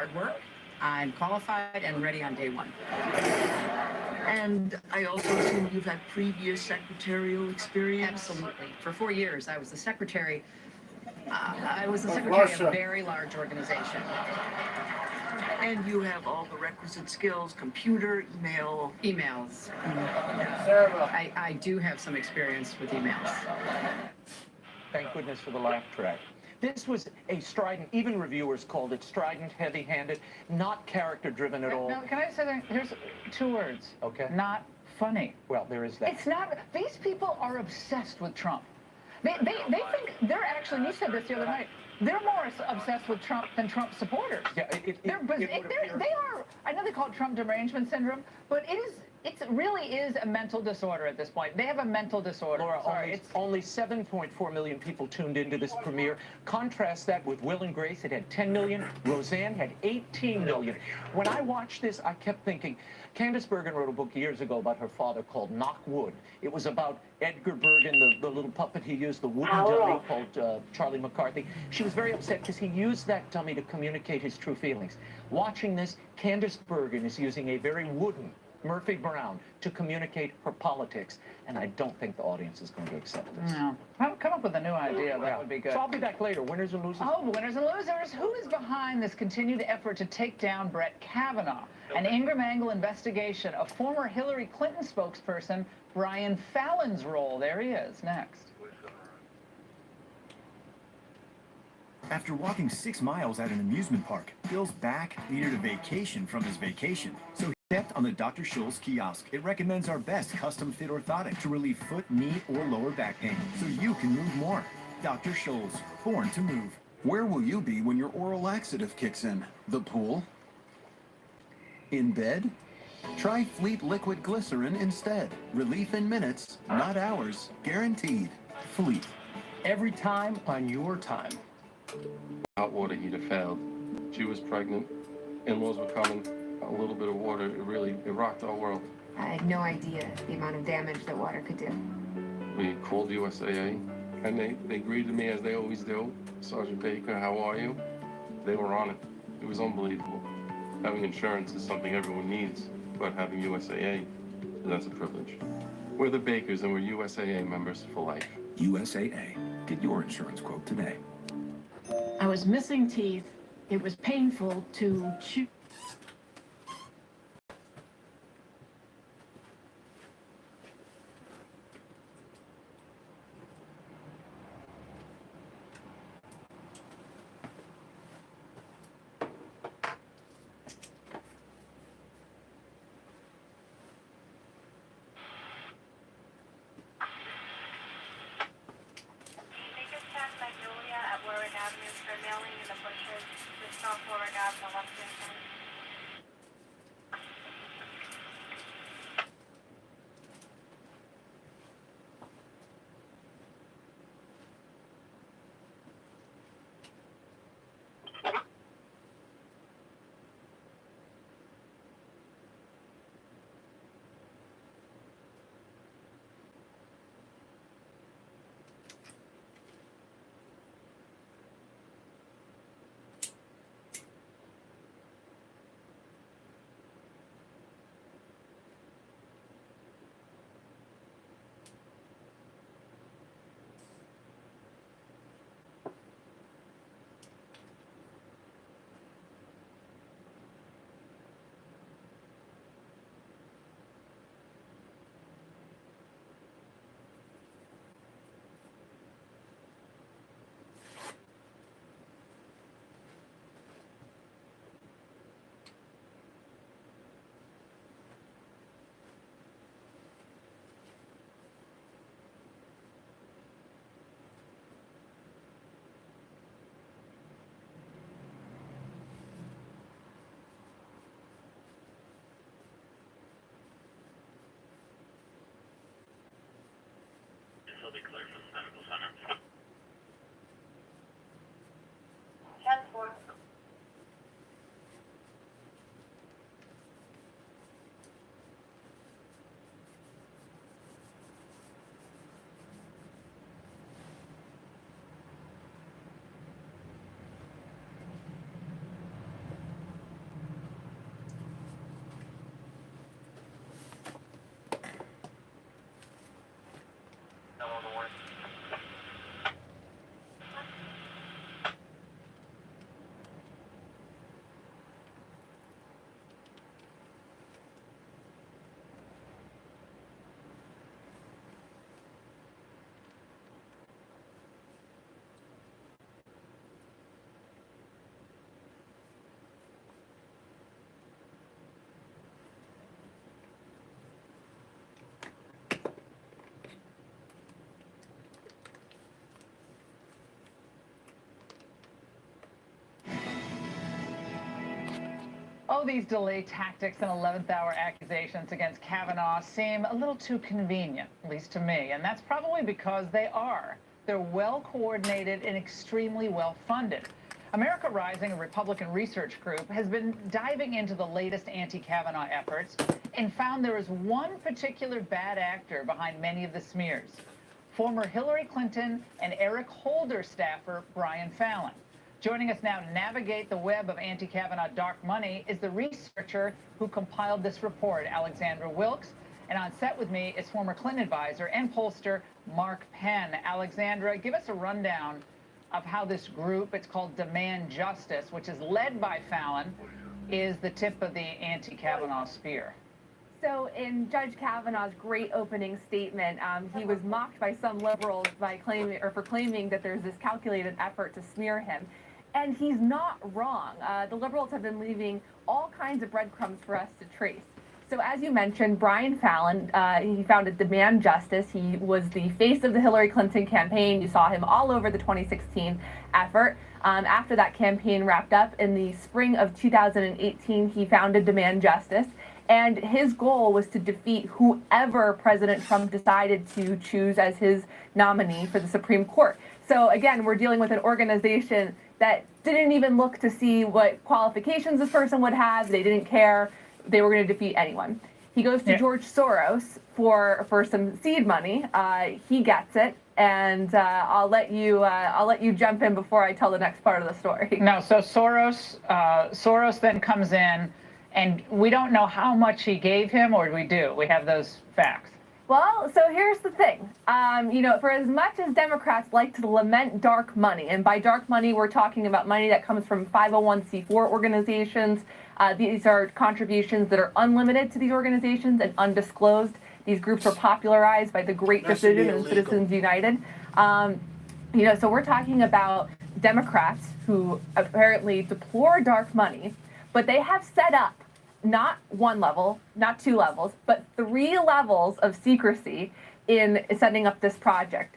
hard work. I'm qualified and ready on day one. And I also assume you've had previous secretarial experience? Absolutely. For 4 years, I was the secretary. I was the secretary of a very large organization. And you have all the requisite skills, computer, email. Emails. I do have some experience with emails. Thank goodness for the laugh track. This was a strident, even reviewers called it strident, heavy-handed, not character-driven at all. No, can I say that? Here's 2 words. Okay. Not funny. Well, there is that. It's not. These people are obsessed with Trump. They think they're actually, you said this the other night, they're more obsessed with Trump than Trump supporters. Yeah, they are, I know they call it Trump derangement syndrome, but it really is a mental disorder at this point. They have a mental disorder. Laura, only 7.4 million people tuned into this premiere. Contrast that with Will and Grace. It had 10 million. Roseanne had 18 million. When I watched this, I kept thinking, Candice Bergen wrote a book years ago about her father called Knock Wood. It was about Edgar Bergen, the little puppet he used, the wooden dummy called Charlie McCarthy. She was very upset because he used that dummy to communicate his true feelings. Watching this, Candice Bergen is using a very wooden Murphy Brown to communicate her politics, and I don't think the audience is going to accept this. No. Come up with a new idea. That would be good. So I'll be back later. Winners and losers. Oh, winners and losers. Who is behind this continued effort to take down Brett Kavanaugh? An Ingram Angle investigation. A former Hillary Clinton spokesperson, Brian Fallon's role. There he is. Next. After walking 6 miles at an amusement park, Bill's back needed a vacation from his vacation. So he stepped on the Dr. Scholl's kiosk. It recommends our best custom fit orthotic to relieve foot, knee, or lower back pain so you can move more. Dr. Scholl's, born to move. Where will you be when your oral laxative kicks in? The pool? In bed? Try Fleet Liquid Glycerin instead. Relief in minutes, not hours. Guaranteed. Fleet. Every time on your time. Hot water heater failed. She was pregnant. In-laws were coming. A little bit of water, it rocked our world. I had no idea the amount of damage that water could do. We called USAA, and they greeted me as they always do. Sergeant Baker, how are you? They were on it. It was unbelievable. Having insurance is something everyone needs, but having USAA, that's a privilege. We're the Bakers, and we're USAA members for life. USAA. Get your insurance quote today. I was missing teeth. It was painful to chew. Will be clear for the medical center. 10-4. Oh, these delay tactics and 11th hour accusations against Kavanaugh seem a little too convenient, at least to me. And that's probably because they are. They're well coordinated and extremely well funded. America Rising, a Republican research group, has been diving into the latest anti-Kavanaugh efforts and found there is one particular bad actor behind many of the smears. Former Hillary Clinton and Eric Holder staffer Brian Fallon. Joining us now to navigate the web of anti-Kavanaugh dark money is the researcher who compiled this report, Alexandra Wilkes. And on set with me is former Clinton advisor and pollster Mark Penn. Alexandra, give us a rundown of how this group, it's called Demand Justice, which is led by Fallon, is the tip of the anti-Kavanaugh spear. So in Judge Kavanaugh's great opening statement, he was mocked by some liberals for claiming that there's this calculated effort to smear him. And he's not wrong. The liberals have been leaving all kinds of breadcrumbs for us to trace. So as you mentioned, Brian Fallon, he founded Demand Justice. He was the face of the Hillary Clinton campaign. You saw him all over the 2016 effort. After that campaign wrapped up in the spring of 2018, he founded Demand Justice. And his goal was to defeat whoever President Trump decided to choose as his nominee for the Supreme Court. So again, we're dealing with an organization that didn't even look to see what qualifications this person would have. They didn't care. They were going to defeat anyone. He goes to George Soros for some seed money. He gets it, and I'll let you jump in before I tell the next part of the story. No, so Soros then comes in, and we don't know how much he gave him, or we do. We have those facts. Well, so here's the thing. For as much as Democrats like to lament dark money, and by dark money, we're talking about money that comes from 501c4 organizations. These are contributions that are unlimited to these organizations and undisclosed. These groups were popularized by the Great Decision and Citizens United. So we're talking about Democrats who apparently deplore dark money, but they have set up not one level, not two levels, but 3 levels of secrecy in setting up this project.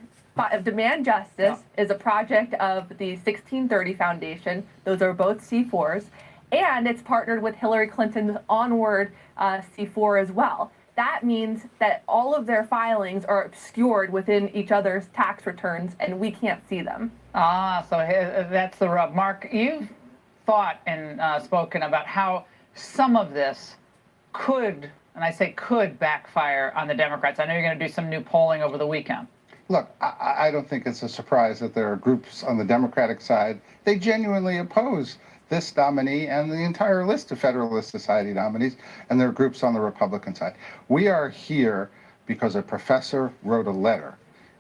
Demand Justice is a project of the 1630 Foundation. Those are both C4s. And it's partnered with Hillary Clinton's Onward C4 as well. That means that all of their filings are obscured within each other's tax returns, and we can't see them. So that's the rub. Mark, you've thought and spoken about how some of this could, and I say could, backfire on the Democrats. I know you're going to do some new polling over the weekend. Look, I don't think it's a surprise that there are groups on the Democratic side. They genuinely oppose this nominee and the entire list of Federalist Society nominees, and there are groups on the Republican side. We are here because a professor wrote a letter,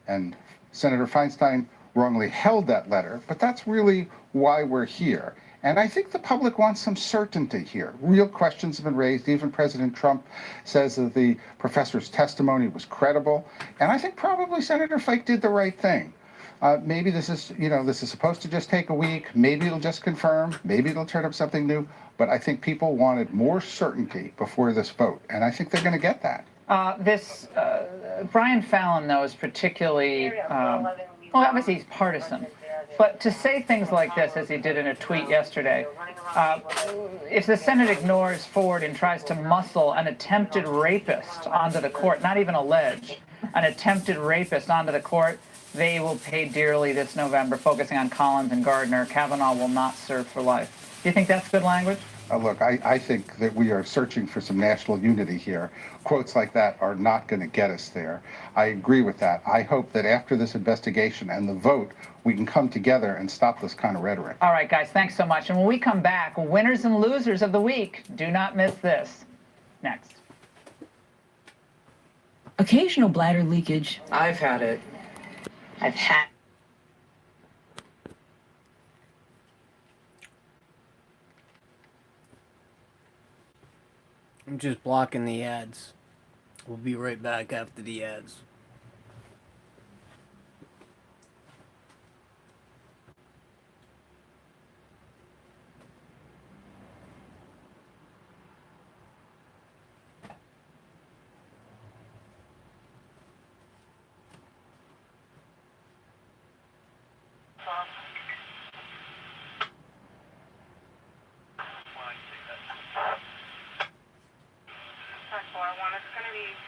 and Senator Feinstein wrongly held that letter, but that's really why we're here. And I think the public wants some certainty here. Real questions have been raised. Even President Trump says that the professor's testimony was credible. And I think probably Senator Flake did the right thing. Maybe this is supposed to just take a week. Maybe it'll just confirm. Maybe it'll turn up something new. But I think people wanted more certainty before this vote. And I think they're going to get that. Brian Fallon, though, is particularly, obviously he's partisan. But to say things like this, as he did in a tweet yesterday, if the Senate ignores Ford and tries to muscle an attempted rapist onto the court, not even allege, an attempted rapist onto the court, they will pay dearly this November, focusing on Collins and Gardner. Kavanaugh will not serve for life. Do you think that's good language? Look, I think that we are searching for some national unity here. Quotes like that are not going to get us there. I agree with that. I hope that after this investigation and the vote, we can come together and stop this kind of rhetoric. All right, guys, thanks so much. And when we come back, winners and losers of the week, do not miss this. Next. Occasional bladder leakage. I've had it. I've had. I'm just blocking the ads. We'll be right back after the ads.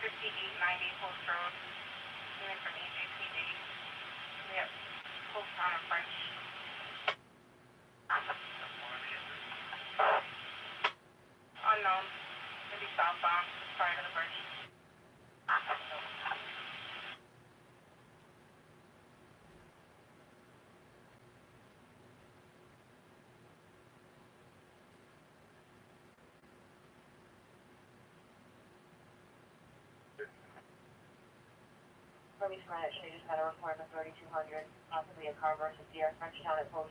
5890 Post Road. Unit from AJPD. Yep. Post on a French. Unknown. Maybe southbound. Prior to the bridge. Police Greenwich, they just had a report of 3200, possibly a car versus DR Frenchtown at Post.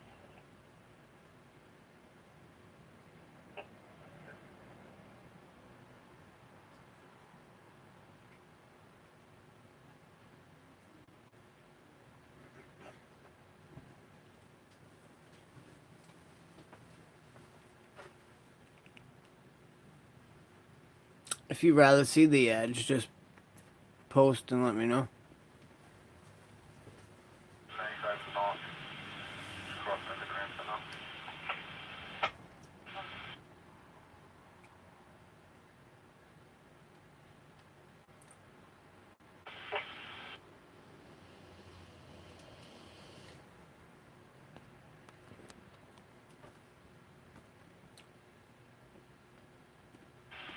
If you'd rather see the ads, just post and let me know. 95 north. Crossing the Cranston now.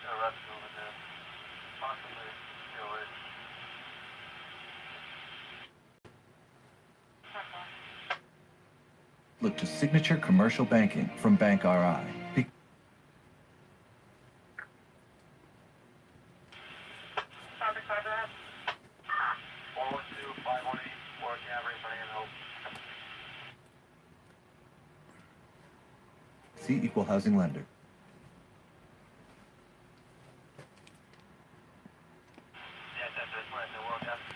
Arrest over there. Possibly DOH. Look to Signature Commercial Banking from Bank RI. Traffic side of 412 518 Warwick Avenue, Brian Hope. See Equal Housing Lender. Yes, that's right. The Warwick Avenue.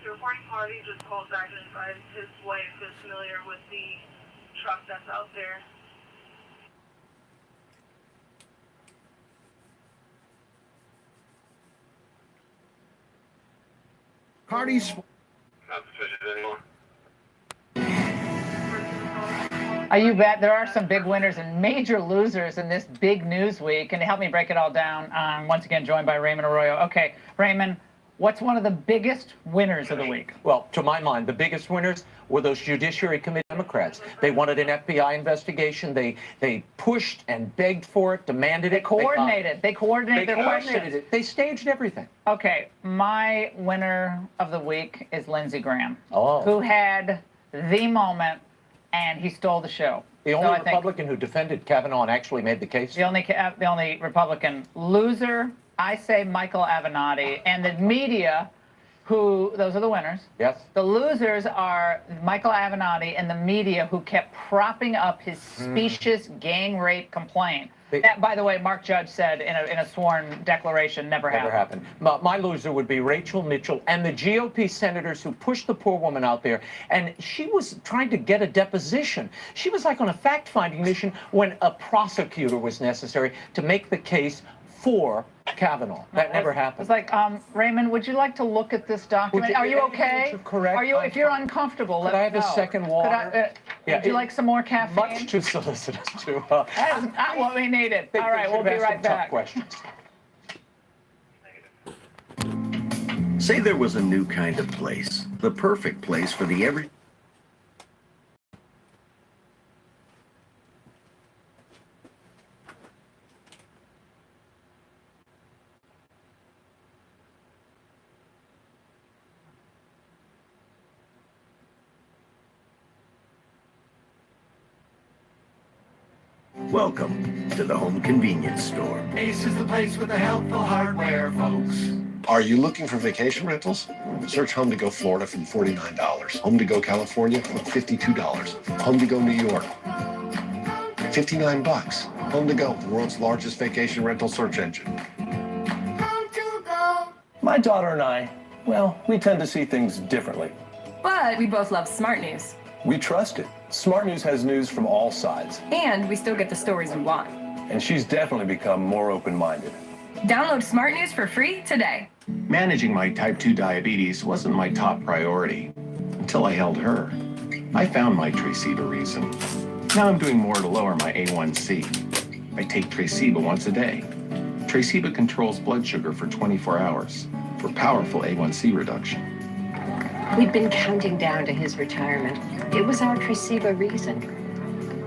The reporting party just called back and advised his wife is familiar with the truck that's out there. Cardi's. Not suspicious anymore. You bet. There are some big winners and major losers in this big news week. And to help me break it all down, I'm once again joined by Raymond Arroyo. Okay, Raymond, what's one of the biggest winners of the week? Well, to my mind, the biggest winners were those Judiciary Committee Democrats. They wanted an FBI investigation. They pushed and begged for it, demanded it. They coordinated their questions. They staged everything. Okay, my winner of the week is Lindsey Graham, Oh. who had the moment, and he stole the show. The only Republican who defended Kavanaugh and actually made the case. The only Republican loser, I say Michael Avenatti, and the media, those are the winners. Yes. The losers are Michael Avenatti and the media, who kept propping up his specious gang rape complaint. That, by the way, Mark Judge said in a sworn declaration never happened. My loser would be Rachel Mitchell and the GOP senators who pushed the poor woman out there. And she was trying to get a deposition. She was like on a fact-finding mission when a prosecutor was necessary to make the case for Kavanaugh. That never happened. It's like, Raymond, would you like to look at this document? Are you okay? Correct. If you're uncomfortable, let me know. Could I have a second water? Would you like some more caffeine? Much too solicitous to. That is not what we needed. All right, we'll be right back. Questions. Say there was a new kind of place, the perfect place for the every. Welcome to the Home Convenience Store. Ace is the place with the helpful hardware, folks. Are you looking for vacation rentals? Search Home to Go Florida from $49. Home to Go California from $52. Home to Go New York $59. Home to Go, the world's largest vacation rental search engine. Home to go. My daughter and I, well, we tend to see things differently. But we both love Smart News. We trust it. Smart News has news from all sides. And we still get the stories we want. And she's definitely become more open-minded. Download Smart News for free today. Managing my type 2 diabetes wasn't my top priority until I held her. I found my Traceba reason. Now I'm doing more to lower my A1C. I take Traceba once a day. Traceba controls blood sugar for 24 hours for powerful A1C reduction. We've been counting down to his retirement. It was our Traceba reason.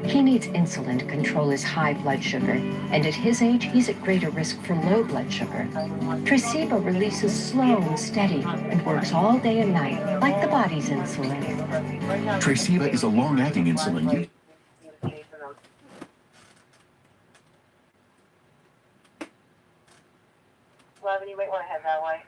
He needs insulin to control his high blood sugar, and at his age, he's at greater risk for low blood sugar. Traceba releases slow and steady and works all day and night, like the body's insulin. Traceba is a long-acting insulin. Levin, you might want to head that way.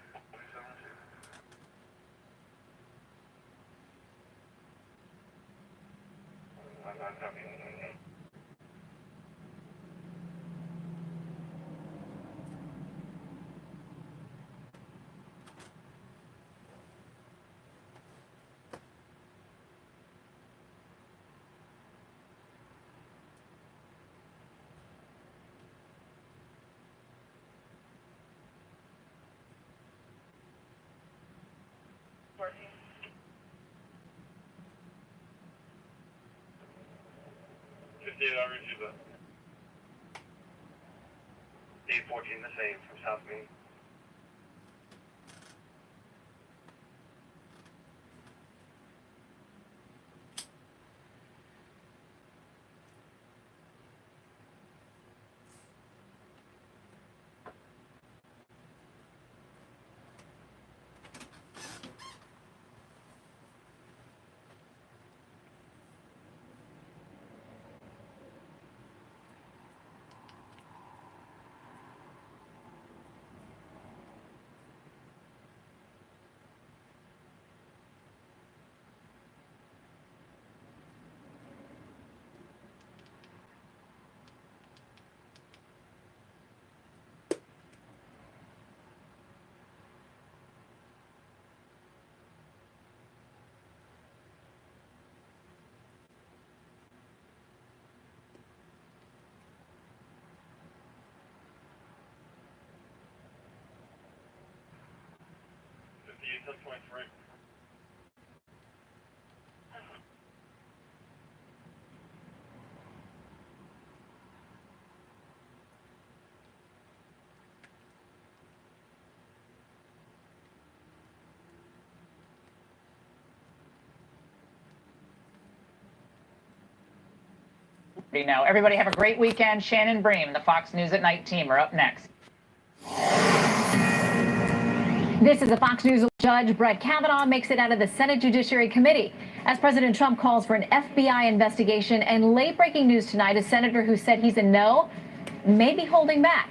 I'll read you the 814, the same from South Main. Now, everybody have a great weekend. Shannon Bream, the Fox News at Night team, are up next. This is a Fox News. Judge Brett Kavanaugh makes it out of the Senate Judiciary Committee as President Trump calls for an FBI investigation. And late breaking news tonight, a senator who said he's a no may be holding back.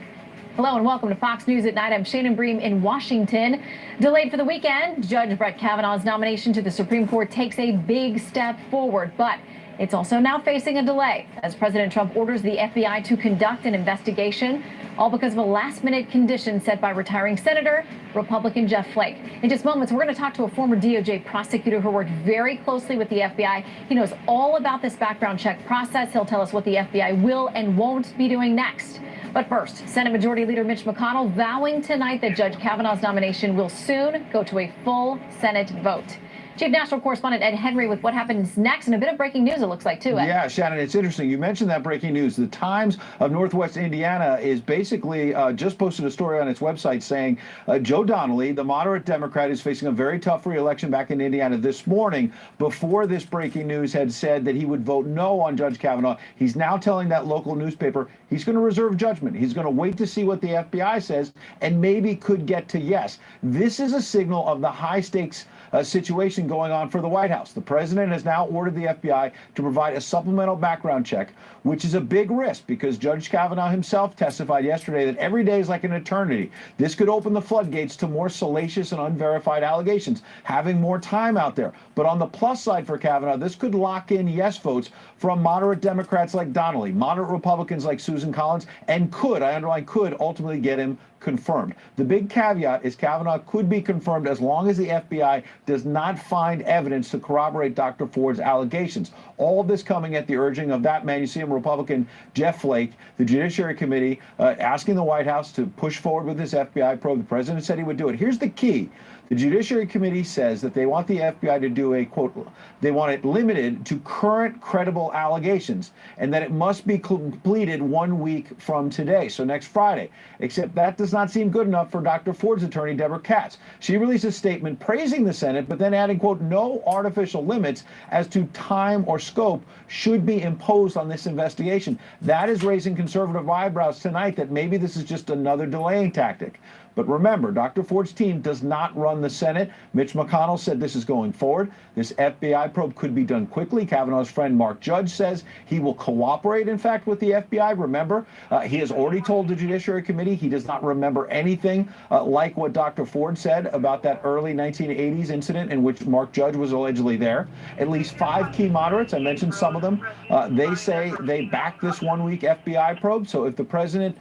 Hello and welcome to Fox News at Night. I'm Shannon Bream in Washington. Delayed for the weekend, Judge Brett Kavanaugh's nomination to the Supreme Court takes a big step forward, but it's also now facing a delay as President Trump orders the FBI to conduct an investigation, all because of a last-minute condition set by retiring Senator Republican Jeff Flake. In just moments, we're going to talk to a former DOJ prosecutor who worked very closely with the FBI. He knows all about this background check process. He'll tell us what the FBI will and won't be doing next. But first, Senate Majority Leader Mitch McConnell vowing tonight that Judge Kavanaugh's nomination will soon go to a full Senate vote. Chief National Correspondent Ed Henry with what happens next, and a bit of breaking news, it looks like, too, Ed. Yeah, Shannon, it's interesting. You mentioned that breaking news. The Times of Northwest Indiana is basically just posted a story on its website saying Joe Donnelly, the moderate Democrat, is facing a very tough re-election back in Indiana this morning. Before this breaking news had said that he would vote no on Judge Kavanaugh. He's now telling that local newspaper he's going to reserve judgment. He's going to wait to see what the FBI says and maybe could get to yes. This is a signal of the high stakes situation going on for the White House. The president has now ordered the FBI to provide a supplemental background check, which is a big risk because Judge Kavanaugh himself testified yesterday that every day is like an eternity. This could open the floodgates to more salacious and unverified allegations, having more time out there. But on the plus side for Kavanaugh, this could lock in yes votes from moderate Democrats like Donnelly, moderate Republicans like Susan Collins, and could, I underline could, ultimately get him confirmed. The big caveat is Kavanaugh could be confirmed as long as the FBI does not find evidence to corroborate Dr. Ford's allegations. All of this coming at the urging of that man, you see him, Republican Jeff Flake, the Judiciary Committee, asking the White House to push forward with this FBI probe. The president said he would do it. Here's the key. The Judiciary Committee says that they want the FBI to do a, quote, they want it limited to current credible allegations and that it must be completed 1 week from today, so next Friday. Except that does not seem good enough for Dr. Ford's attorney, Deborah Katz. She released a statement praising the Senate, but then adding, quote, no artificial limits as to time or scope should be imposed on this investigation. That is raising conservative eyebrows tonight that maybe this is just another delaying tactic. But remember, Dr. Ford's team does not run the Senate. Mitch McConnell said this is going forward. This FBI probe could be done quickly. Kavanaugh's friend Mark Judge says he will cooperate, in fact, with the FBI. Remember, he has already told the Judiciary Committee he does not remember anything like what Dr. Ford said about that early 1980s incident in which Mark Judge was allegedly there. At least 5 key moderates, I mentioned some of them, they say they back this 1-week FBI probe. So if the president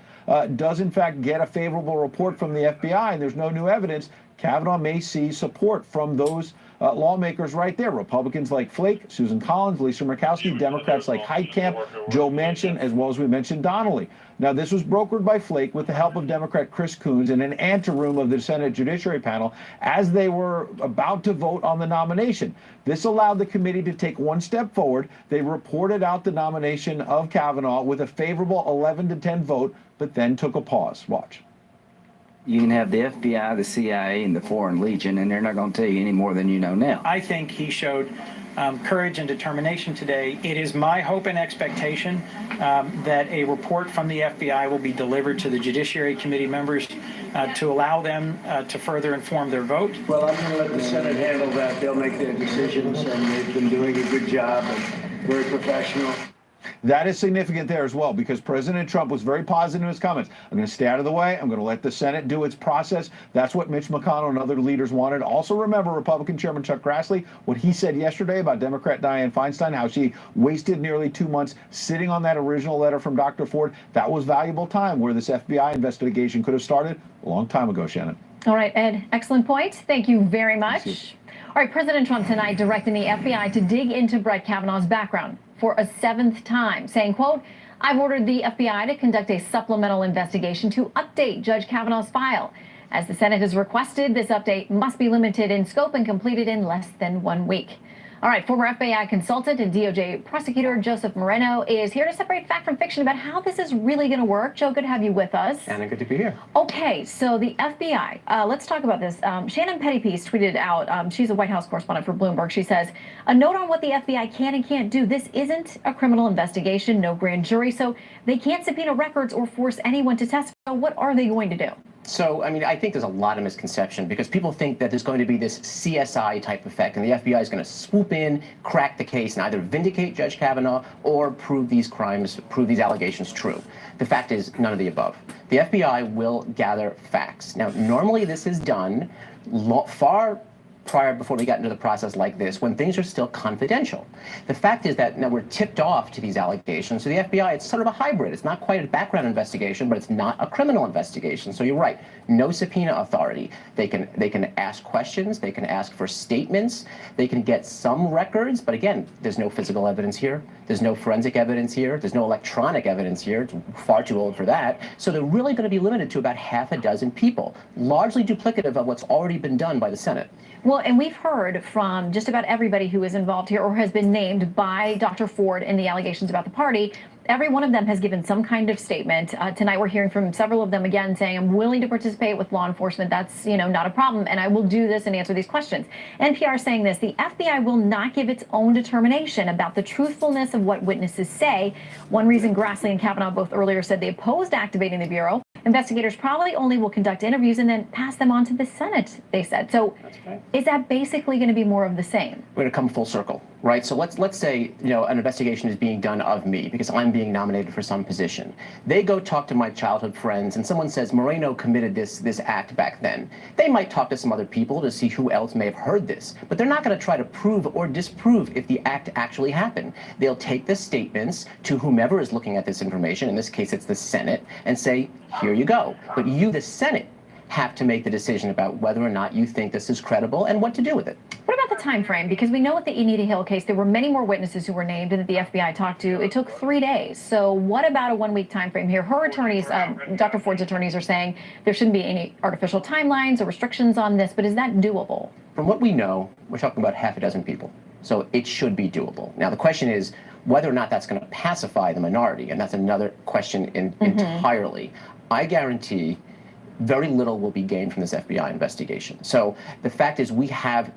does in fact get a favorable report from the FBI and there's no new evidence, Kavanaugh may see support from those lawmakers right there. Republicans like Flake, Susan Collins, Lisa Murkowski, Democrats like Heitkamp, Joe Manchin, as well as we mentioned Donnelly. Now, this was brokered by Flake with the help of Democrat Chris Coons in an anteroom of the Senate Judiciary Panel as they were about to vote on the nomination. This allowed the committee to take one step forward. They reported out the nomination of Kavanaugh with a favorable 11-10 vote, but then took a pause. Watch. You can have the FBI, the CIA, and the Foreign Legion, and they're not going to tell you any more than you know now. I think he showed courage and determination today. It is my hope and expectation that a report from the FBI will be delivered to the Judiciary Committee members to allow them to further inform their vote. Well, I'm going to let the Senate handle that. They'll make their decisions, and they've been doing a good job and very professional. That is significant there as well, because President Trump was very positive in his comments. I'm going to stay out of the way. I'm going to let the Senate do its process. That's what Mitch McConnell and other leaders wanted. Also remember Republican Chairman Chuck Grassley, what he said yesterday about Democrat Dianne Feinstein, how she wasted nearly 2 months sitting on that original letter from Dr. Ford. That was valuable time where this FBI investigation could have started a long time ago, Shannon. All right, Ed, excellent point. Thank you very much. All right, President Trump tonight directing the FBI to dig into Brett Kavanaugh's background for a 7th time, saying, quote, I've ordered the FBI to conduct a supplemental investigation to update Judge Kavanaugh's file. As the Senate has requested, this update must be limited in scope and completed in less than 1 week. All right, former FBI consultant and DOJ prosecutor Joseph Moreno is here to separate fact from fiction about how this is really going to work. Joe, good to have you with us. Anna, good to be here. Okay, so the FBI, let's talk about this. Shannon Pettypiece tweeted out, she's a White House correspondent for Bloomberg. She says, a note on what the FBI can and can't do. This isn't a criminal investigation, no grand jury, so they can't subpoena records or force anyone to testify. What are they going to do? So, I mean, I think there's a lot of misconception because people think that there's going to be this CSI type effect and the FBI is going to swoop in, crack the case, and either vindicate Judge Kavanaugh or prove these crimes, prove these allegations true. The fact is none of the above. The FBI will gather facts. Now, normally this is done far prior, before we got into the process like this, when things are still confidential. The fact is that now we're tipped off to these allegations. So the FBI, it's sort of a hybrid. It's not quite a background investigation, but it's not a criminal investigation. So you're right, no subpoena authority. They can ask questions, they can ask for statements, they can get some records, but again, there's no physical evidence here, there's no forensic evidence here, there's no electronic evidence here, it's far too old for that. So they're really going to be limited to about half a dozen people, largely duplicative of what's already been done by the Senate. Well, and we've heard from just about everybody who is involved here or has been named by Dr. Ford in the allegations about the party. Every one of them has given some kind of statement. Tonight we're hearing from several of them again saying, I'm willing to participate with law enforcement. That's, not a problem. And I will do this and answer these questions. NPR saying this, the FBI will not give its own determination about the truthfulness of what witnesses say. One reason Grassley and Kavanaugh both earlier said they opposed activating the Bureau Investigators probably only will conduct interviews and then pass them on to the Senate, they said. So is that basically going to be more of the same? We're going to come full circle, right? So let's say, an investigation is being done of me because I'm being nominated for some position. They go talk to my childhood friends and someone says Moreno committed this act back then. They might talk to some other people to see who else may have heard this, but they're not going to try to prove or disprove if the act actually happened. They'll take the statements to whomever is looking at this information, in this case it's the Senate, and say, here you go. But you, the Senate, have to make the decision about whether or not you think this is credible and what to do with it. What about the time frame? Because we know with the Anita Hill case, there were many more witnesses who were named and that the FBI talked to. It took 3 days. So what about a 1-week time frame here? Her attorneys, Dr. Ford's attorneys, are saying there shouldn't be any artificial timelines or restrictions on this, but is that doable? From what we know, we're talking about half a dozen people. So it should be doable. Now, the question is whether or not that's going to pacify the minority, and that's another question entirely. I guarantee very little will be gained from this FBI investigation. So the fact is we have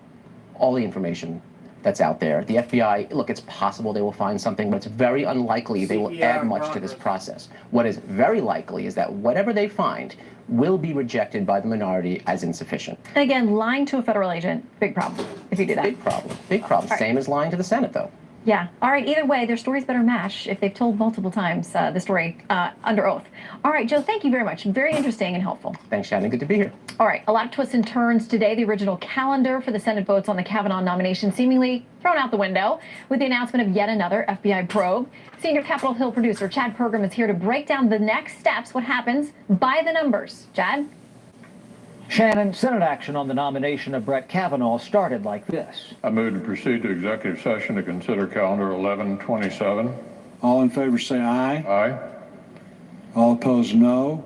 all the information that's out there. The FBI, look, it's possible they will find something, but it's very unlikely they will add much to this process. What is very likely is that whatever they find will be rejected by the minority as insufficient. And again, lying to a federal agent, big problem if you do that. Big problem, big problem. Same as lying to the Senate, though. Yeah. All right. Either way, their stories better match if they've told multiple times the story under oath. All right, Joe, thank you very much. Very interesting and helpful. Thanks, Shannon. Good to be here. All right. A lot of twists and turns today. The original calendar for the Senate votes on the Kavanaugh nomination seemingly thrown out the window with the announcement of yet another FBI probe. Senior Capitol Hill producer Chad Pergram is here to break down the next steps, what happens by the numbers. Chad? Shannon, Senate action on the nomination of Brett Kavanaugh started like this. I move to proceed to executive session to consider calendar 1127. All in favor say aye. Aye. All opposed, no.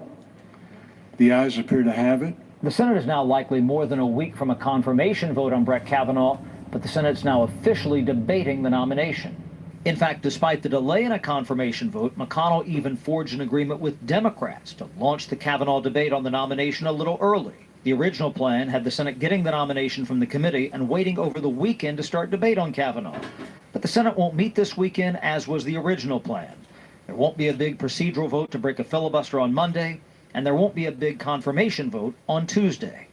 The ayes appear to have it. The Senate is now likely more than a week from a confirmation vote on Brett Kavanaugh, but the Senate's now officially debating the nomination. In fact, despite the delay in a confirmation vote, McConnell even forged an agreement with Democrats to launch the Kavanaugh debate on the nomination a little early. The original plan had the Senate getting the nomination from the committee and waiting over the weekend to start debate on Kavanaugh. But the Senate won't meet this weekend, as was the original plan. There won't be a big procedural vote to break a filibuster on Monday, and there won't be a big confirmation vote on Tuesday.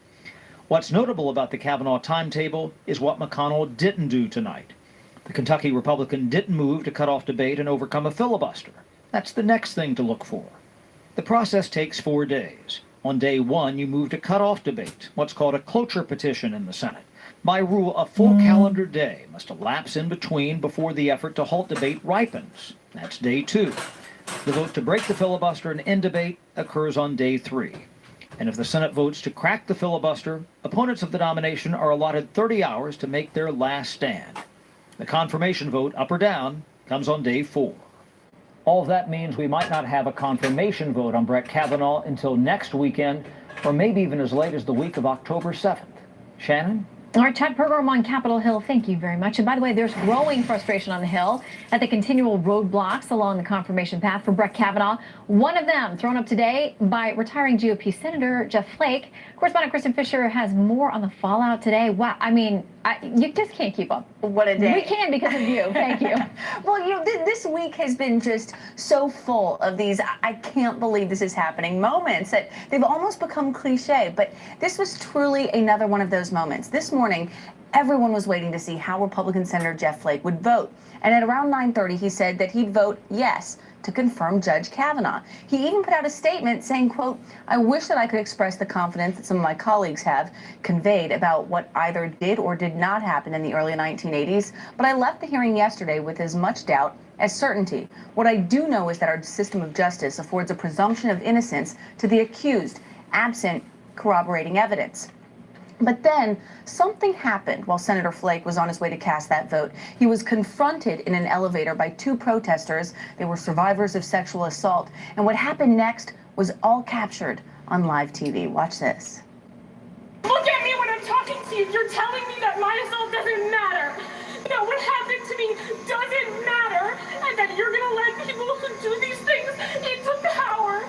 What's notable about the Kavanaugh timetable is what McConnell didn't do tonight. The Kentucky Republican didn't move to cut off debate and overcome a filibuster. That's the next thing to look for. The process takes 4 days. On day 1, you move to cut off debate, what's called a cloture petition in the Senate. By rule, a full calendar day must elapse in between before the effort to halt debate ripens. That's day 2. The vote to break the filibuster and end debate occurs on day 3. And if the Senate votes to crack the filibuster, opponents of the nomination are allotted 30 hours to make their last stand. The confirmation vote, up or down, comes on day 4. All of that means we might not have a confirmation vote on Brett Kavanaugh until next weekend, or maybe even as late as the week of October 7th. Shannon? All right, Chad Pergram on Capitol Hill, thank you very much. And by the way, there's growing frustration on the Hill at the continual roadblocks along the confirmation path for Brett Kavanaugh. One of them thrown up today by retiring GOP Senator Jeff Flake. Correspondent Kristen Fisher has more on the fallout today. Wow, I mean, you just can't keep up. What a day. We can because of you. Thank you. Well, this week has been just so full of these I can't believe this is happening moments that they've almost become cliche, but this was truly another one of those moments. This morning, everyone was waiting to see how Republican Senator Jeff Flake would vote. And at around 9:30, he said that he'd vote yes to confirm Judge Kavanaugh. He even put out a statement saying, quote, "I wish that I could express the confidence that some of my colleagues have conveyed about what either did or did not happen in the early 1980s, but I left the hearing yesterday with as much doubt as certainty. What I do know is that our system of justice affords a presumption of innocence to the accused, absent corroborating evidence." But then something happened while Senator Flake was on his way to cast that vote. He was confronted in an elevator by 2 protesters. They were survivors of sexual assault. And what happened next was all captured on live TV. Watch this. Look at me when I'm talking to you. You're telling me that my assault doesn't matter. That what happened to me doesn't matter. And that you're going to let people who do these things into power.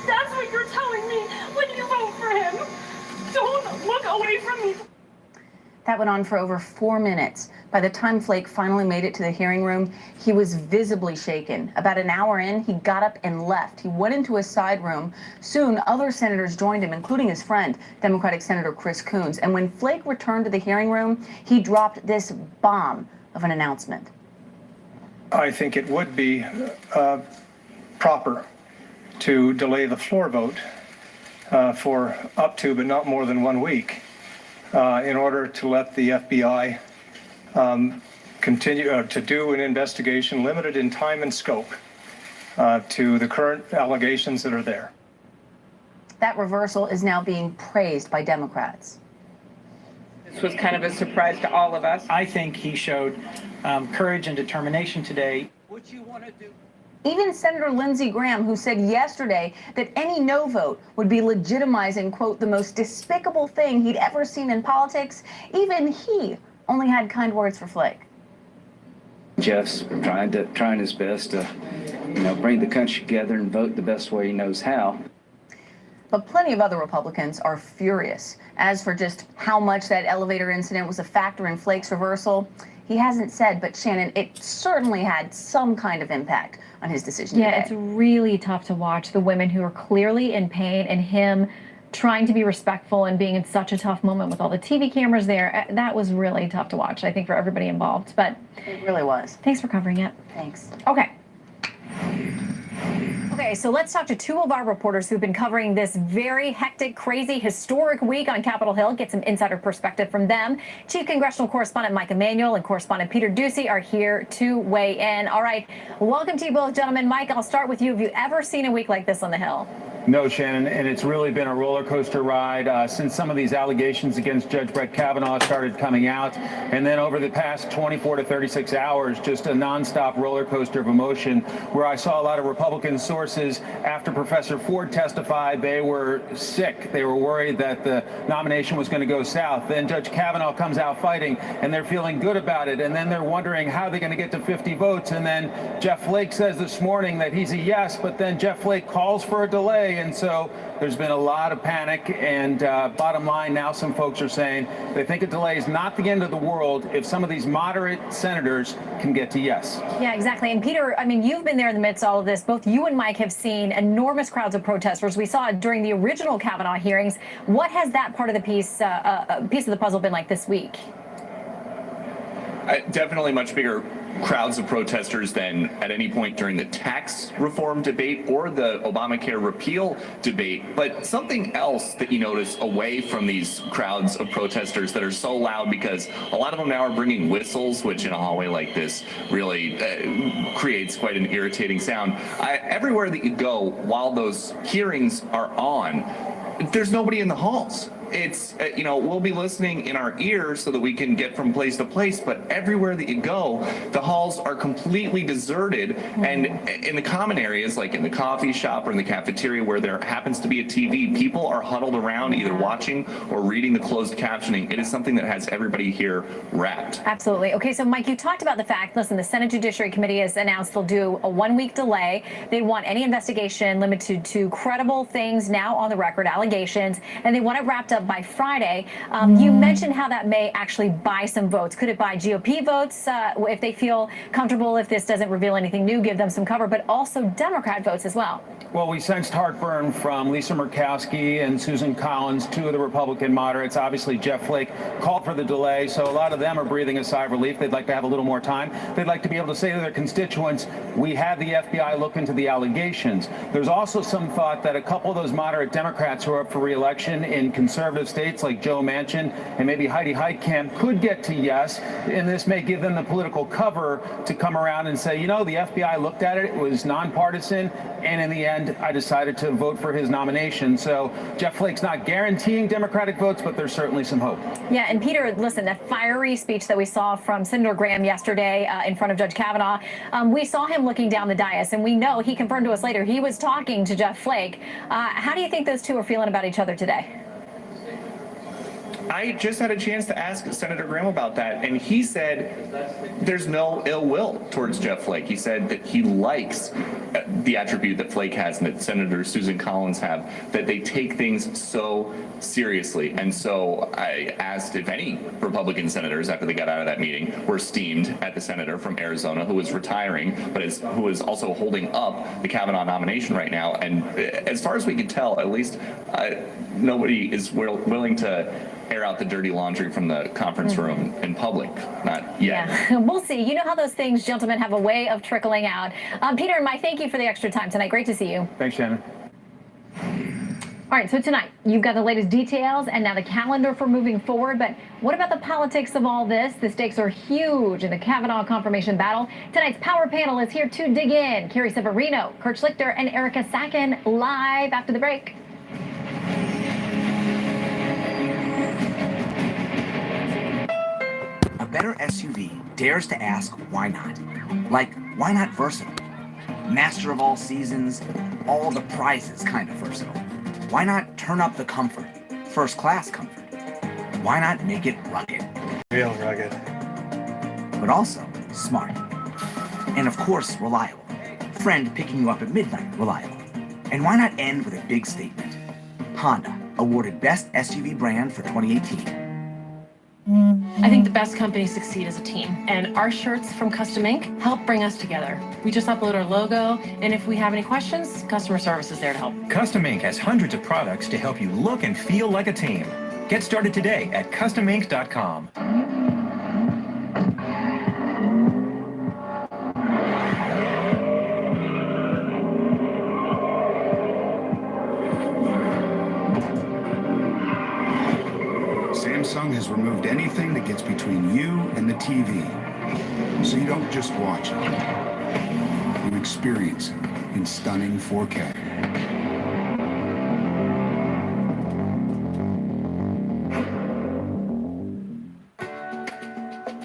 That's what you're telling me when you vote for him. Don't look away from me. That went on for over 4 minutes. By the time Flake finally made it to the hearing room, he was visibly shaken. About an hour in, he got up and left. He went into a side room. Soon, other senators joined him, including his friend, Democratic Senator Chris Coons. And when Flake returned to the hearing room, he dropped this bomb of an announcement. I think it would be proper to delay the floor vote for up to, but not more than 1 week, in order to let the FBI continue to do an investigation limited in time and scope to the current allegations that are there. That reversal is now being praised by Democrats. This was kind of a surprise to all of us. I think he showed courage and determination today. What you want to do? Even Senator Lindsey Graham, who said yesterday that any no vote would be legitimizing, quote, the most despicable thing he'd ever seen in politics, even he only had kind words for Flake. Jeff's trying his best to, bring the country together and vote the best way he knows how. But plenty of other Republicans are furious. As for just how much that elevator incident was a factor in Flake's reversal, he hasn't said, but Shannon, it certainly had some kind of impact on his decision today. Yeah, it's really tough to watch the women who are clearly in pain and him trying to be respectful and being in such a tough moment with all the TV cameras there. That was really tough to watch, I think, for everybody involved. But it really was. Thanks for covering it. Thanks. Okay. Okay, so let's talk to two of our reporters who've been covering this very hectic, crazy, historic week on Capitol Hill. Get some insider perspective from them. Chief Congressional Correspondent Mike Emanuel and Correspondent Peter Doocy are here to weigh in. All right, welcome to you both, gentlemen. Mike, I'll start with you. Have you ever seen a week like this on the Hill? No, Shannon, and it's really been a roller coaster ride since some of these allegations against Judge Brett Kavanaugh started coming out. And then over the past 24 to 36 hours, just a nonstop roller coaster of emotion where I saw a lot of Republican sources after Professor Ford testified. They were sick. They were worried that the nomination was going to go south. Then Judge Kavanaugh comes out fighting and they're feeling good about it. And then they're wondering how they're going to get to 50 votes. And then Jeff Flake says this morning that he's a yes, but then Jeff Flake calls for a delay. And so there's been a lot of panic, and bottom line, now some folks are saying they think a delay is not the end of the world if some of these moderate senators can get to yes. Yeah, exactly. And Peter, I mean, you've been there in the midst of all of this. Both you and Mike have seen enormous crowds of protesters. We saw it during the original Kavanaugh hearings. What has that part of the piece of the puzzle been like this week? Definitely much bigger crowds of protesters than at any point during the tax reform debate or the Obamacare repeal debate. But something else that you notice away from these crowds of protesters that are so loud, because a lot of them now are bringing whistles, which in a hallway like this really creates quite an irritating sound. Everywhere that you go while those hearings are on, there's nobody in the halls. It's, we'll be listening in our ears so that we can get from place to place, but everywhere that you go, the halls are completely deserted. And in the common areas, like in the coffee shop or in the cafeteria where there happens to be a TV, people are huddled around either watching or reading the closed captioning. It is something that has everybody here wrapped. Absolutely. Okay, so Mike, you talked about the fact, listen, the Senate Judiciary Committee has announced they'll do a 1-week delay. They want any investigation limited to credible things now on the record, allegations, and they want it wrapped up by Friday. You mentioned how that may actually buy some votes. Could it buy GOP votes if they feel comfortable, if this doesn't reveal anything new, give them some cover, but also Democrat votes as well? Well, we sensed heartburn from Lisa Murkowski and Susan Collins, two of the Republican moderates. Obviously, Jeff Flake called for the delay, so a lot of them are breathing a sigh of relief. They'd like to have a little more time. They'd like to be able to say to their constituents, we had the FBI look into the allegations. There's also some thought that a couple of those moderate Democrats who are up for re-election in conservative states like Joe Manchin and maybe Heidi Heitkamp could get to yes, and this may give them the political cover to come around and say, the FBI looked at it, it was nonpartisan, and in the end, I decided to vote for his nomination. So Jeff Flake's not guaranteeing Democratic votes, but there's certainly some hope. Yeah, and Peter, listen, that fiery speech that we saw from Senator Graham yesterday in front of Judge Kavanaugh, we saw him looking down the dais, and we know, he confirmed to us later, he was talking to Jeff Flake. How do you think those two are feeling about each other today? I just had a chance to ask Senator Graham about that, and he said there's no ill will towards Jeff Flake. He said that he likes the attribute that Flake has and that Senator Susan Collins have, that they take things so seriously. And so I asked if any Republican senators, after they got out of that meeting, were steamed at the senator from Arizona who was retiring, but who is also holding up the Kavanaugh nomination right now. And as far as we can tell, at least nobody is willing to air out the dirty laundry from the conference room in public. Not yet. Yeah, we'll see. You know how those things, gentlemen, have a way of trickling out. Peter and Mike, thank you for the extra time tonight. Great to see you. Thanks, Shannon. All right, so tonight you've got the latest details and now the calendar for moving forward. But what about the politics of all this? The stakes are huge in the Kavanaugh confirmation battle. Tonight's Power Panel is here to dig in. Carrie Severino, Kurt Schlichter, and Erica Sacken live after the break. A better SUV dares to ask why not. Like, why not versatile? Master of all seasons, all the prizes kind of versatile. Why not turn up the comfort? First class comfort. Why not make it rugged? Real rugged. But also smart. And of course, reliable. Friend picking you up at midnight, reliable. And why not end with a big statement? Honda, awarded Best SUV Brand for 2018. I think the best companies succeed as a team, and our shirts from Custom Ink help bring us together. We just upload our logo, and if we have any questions, customer service is there to help. Custom Ink has hundreds of products to help you look and feel like a team. Get started today at customink.com. Samsung has removed anything that gets between you and the TV. So you don't just watch it. You experience it in stunning 4K.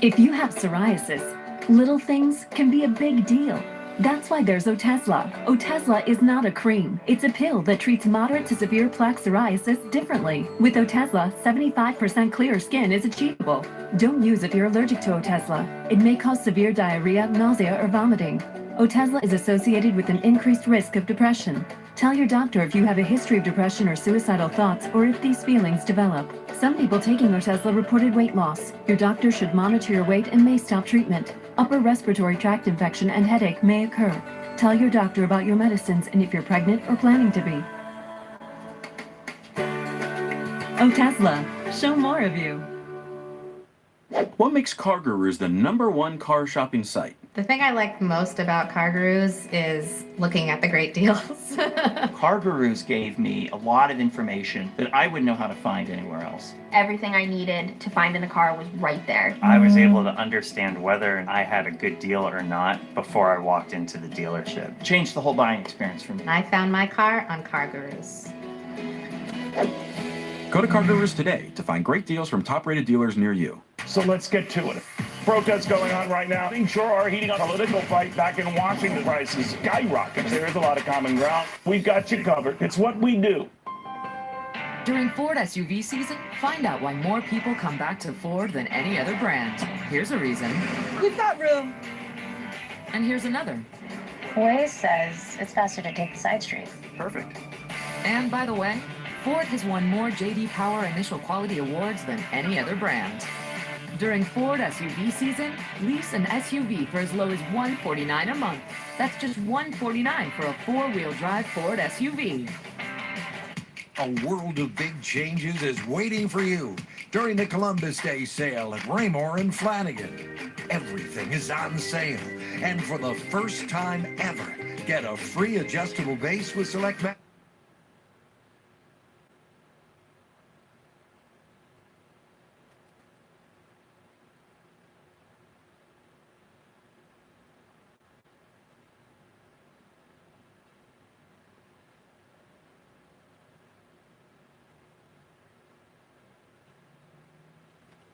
If you have psoriasis, little things can be a big deal. That's why there's Otezla. Otezla is not a cream. It's a pill that treats moderate to severe plaque psoriasis differently. With Otezla, 75% clear skin is achievable. Don't use if you're allergic to Otezla. It may cause severe diarrhea, nausea, or vomiting. Otezla is associated with an increased risk of depression. Tell your doctor if you have a history of depression or suicidal thoughts, or if these feelings develop. Some people taking Otezla reported weight loss. Your doctor should monitor your weight and may stop treatment. Upper respiratory tract infection and headache may occur. Tell your doctor about your medicines and if you're pregnant or planning to be. Otezla, show more of you. What makes CarGurus the #1 car shopping site? The thing I like most about CarGurus is looking at the great deals. CarGurus gave me a lot of information that I wouldn't know how to find anywhere else. Everything I needed to find in a car was right there. I was able to understand whether I had a good deal or not before I walked into the dealership. Changed the whole buying experience for me. I found my car on CarGurus. Go to CarGurus today to find great deals from top-rated dealers near you. So let's get to it. Protests going on right now. Things sure are heating up. Political fight back in Washington. Prices skyrocket. There is a lot of common ground. We've got you covered. It's what we do. During Ford SUV season, find out why more people come back to Ford than any other brand. Here's a reason. We've got room. And here's another. Waze says it's faster to take the side street. Perfect. And by the way, Ford has won more J.D. Power Initial Quality Awards than any other brand. During Ford SUV season, lease an SUV for as low as $149 a month. That's just $149 for a four-wheel drive Ford SUV. A world of big changes is waiting for you during the Columbus Day sale at Raymore and Flanagan. Everything is on sale, and for the first time ever, get a free adjustable base with select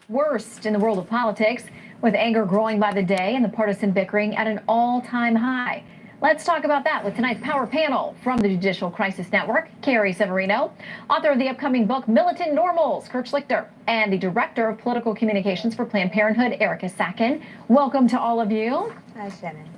Worst in the world of politics, with anger growing by the day and the partisan bickering at an all-time high. Let's talk about that with tonight's Power Panel from the Judicial Crisis Network, Carrie Severino, author of the upcoming book Militant Normals, Kurt Schlichter, and the Director of Political Communications for Planned Parenthood, Erica Sacken. Welcome to all of you. Hi, Shannon.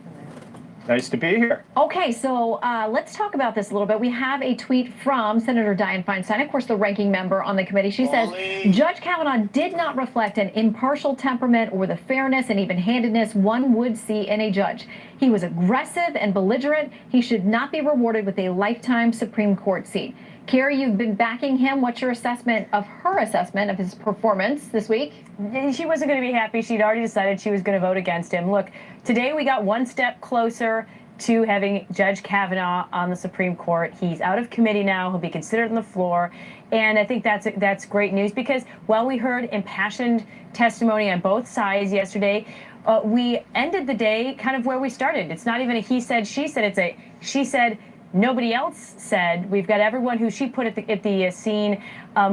Nice to be here. Okay, so let's talk about this a little bit. We have a tweet from Senator Dianne Feinstein, of course, the ranking member on the committee. She says, Judge Kavanaugh did not reflect an impartial temperament or the fairness and even-handedness one would see in a judge. He was aggressive and belligerent. He should not be rewarded with a lifetime Supreme Court seat. Carrie, you've been backing him. What's your assessment of her assessment of his performance this week? She wasn't going to be happy. She'd already decided she was going to vote against him. Look, today we got one step closer to having Judge Kavanaugh on the Supreme Court. He's out of committee now. He'll be considered on the floor. And I think that's great news because while we heard impassioned testimony on both sides yesterday, we ended the day kind of where we started. It's not even a he said, she said. It's a she said, nobody else said. We've got everyone who she put at the scene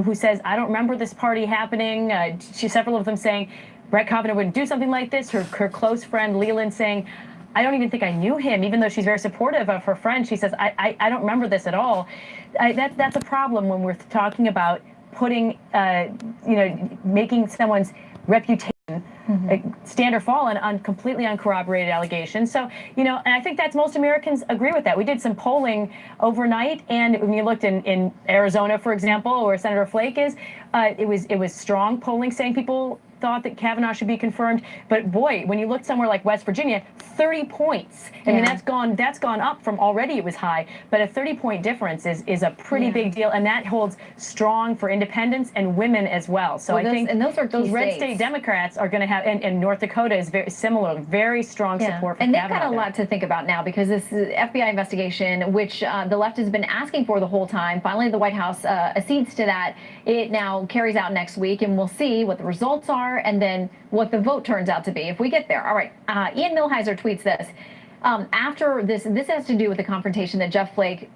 who says, I don't remember this party happening. Several of them saying Brett Kavanaugh wouldn't do something like this. Her close friend Leland saying, I don't even think I knew him, even though she's very supportive of her friend. She says, I don't remember this at all. That's a problem when we're talking about putting, making someone's reputation stand or fall on completely uncorroborated allegations. So, and I think that's most Americans agree with that. We did some polling overnight, and when you looked in Arizona, for example, where Senator Flake is, it was strong polling saying people thought that Kavanaugh should be confirmed. But boy, when you look somewhere like West Virginia, 30 points. I mean, that's gone up from already it was high, but a 30-point difference is a pretty big deal, and that holds strong for independents and women as well. So I think those red state Democrats are going to have, and North Dakota is very similar, very strong support for and they've Kavanaugh got a lot to think about now because this FBI investigation, which the left has been asking for the whole time, finally the White House accedes to that. It now carries out next week, and we'll see what the results are and then what the vote turns out to be if we get there. All right, Ian Millhiser tweets this. After this has to do with the confrontation that Jeff Flake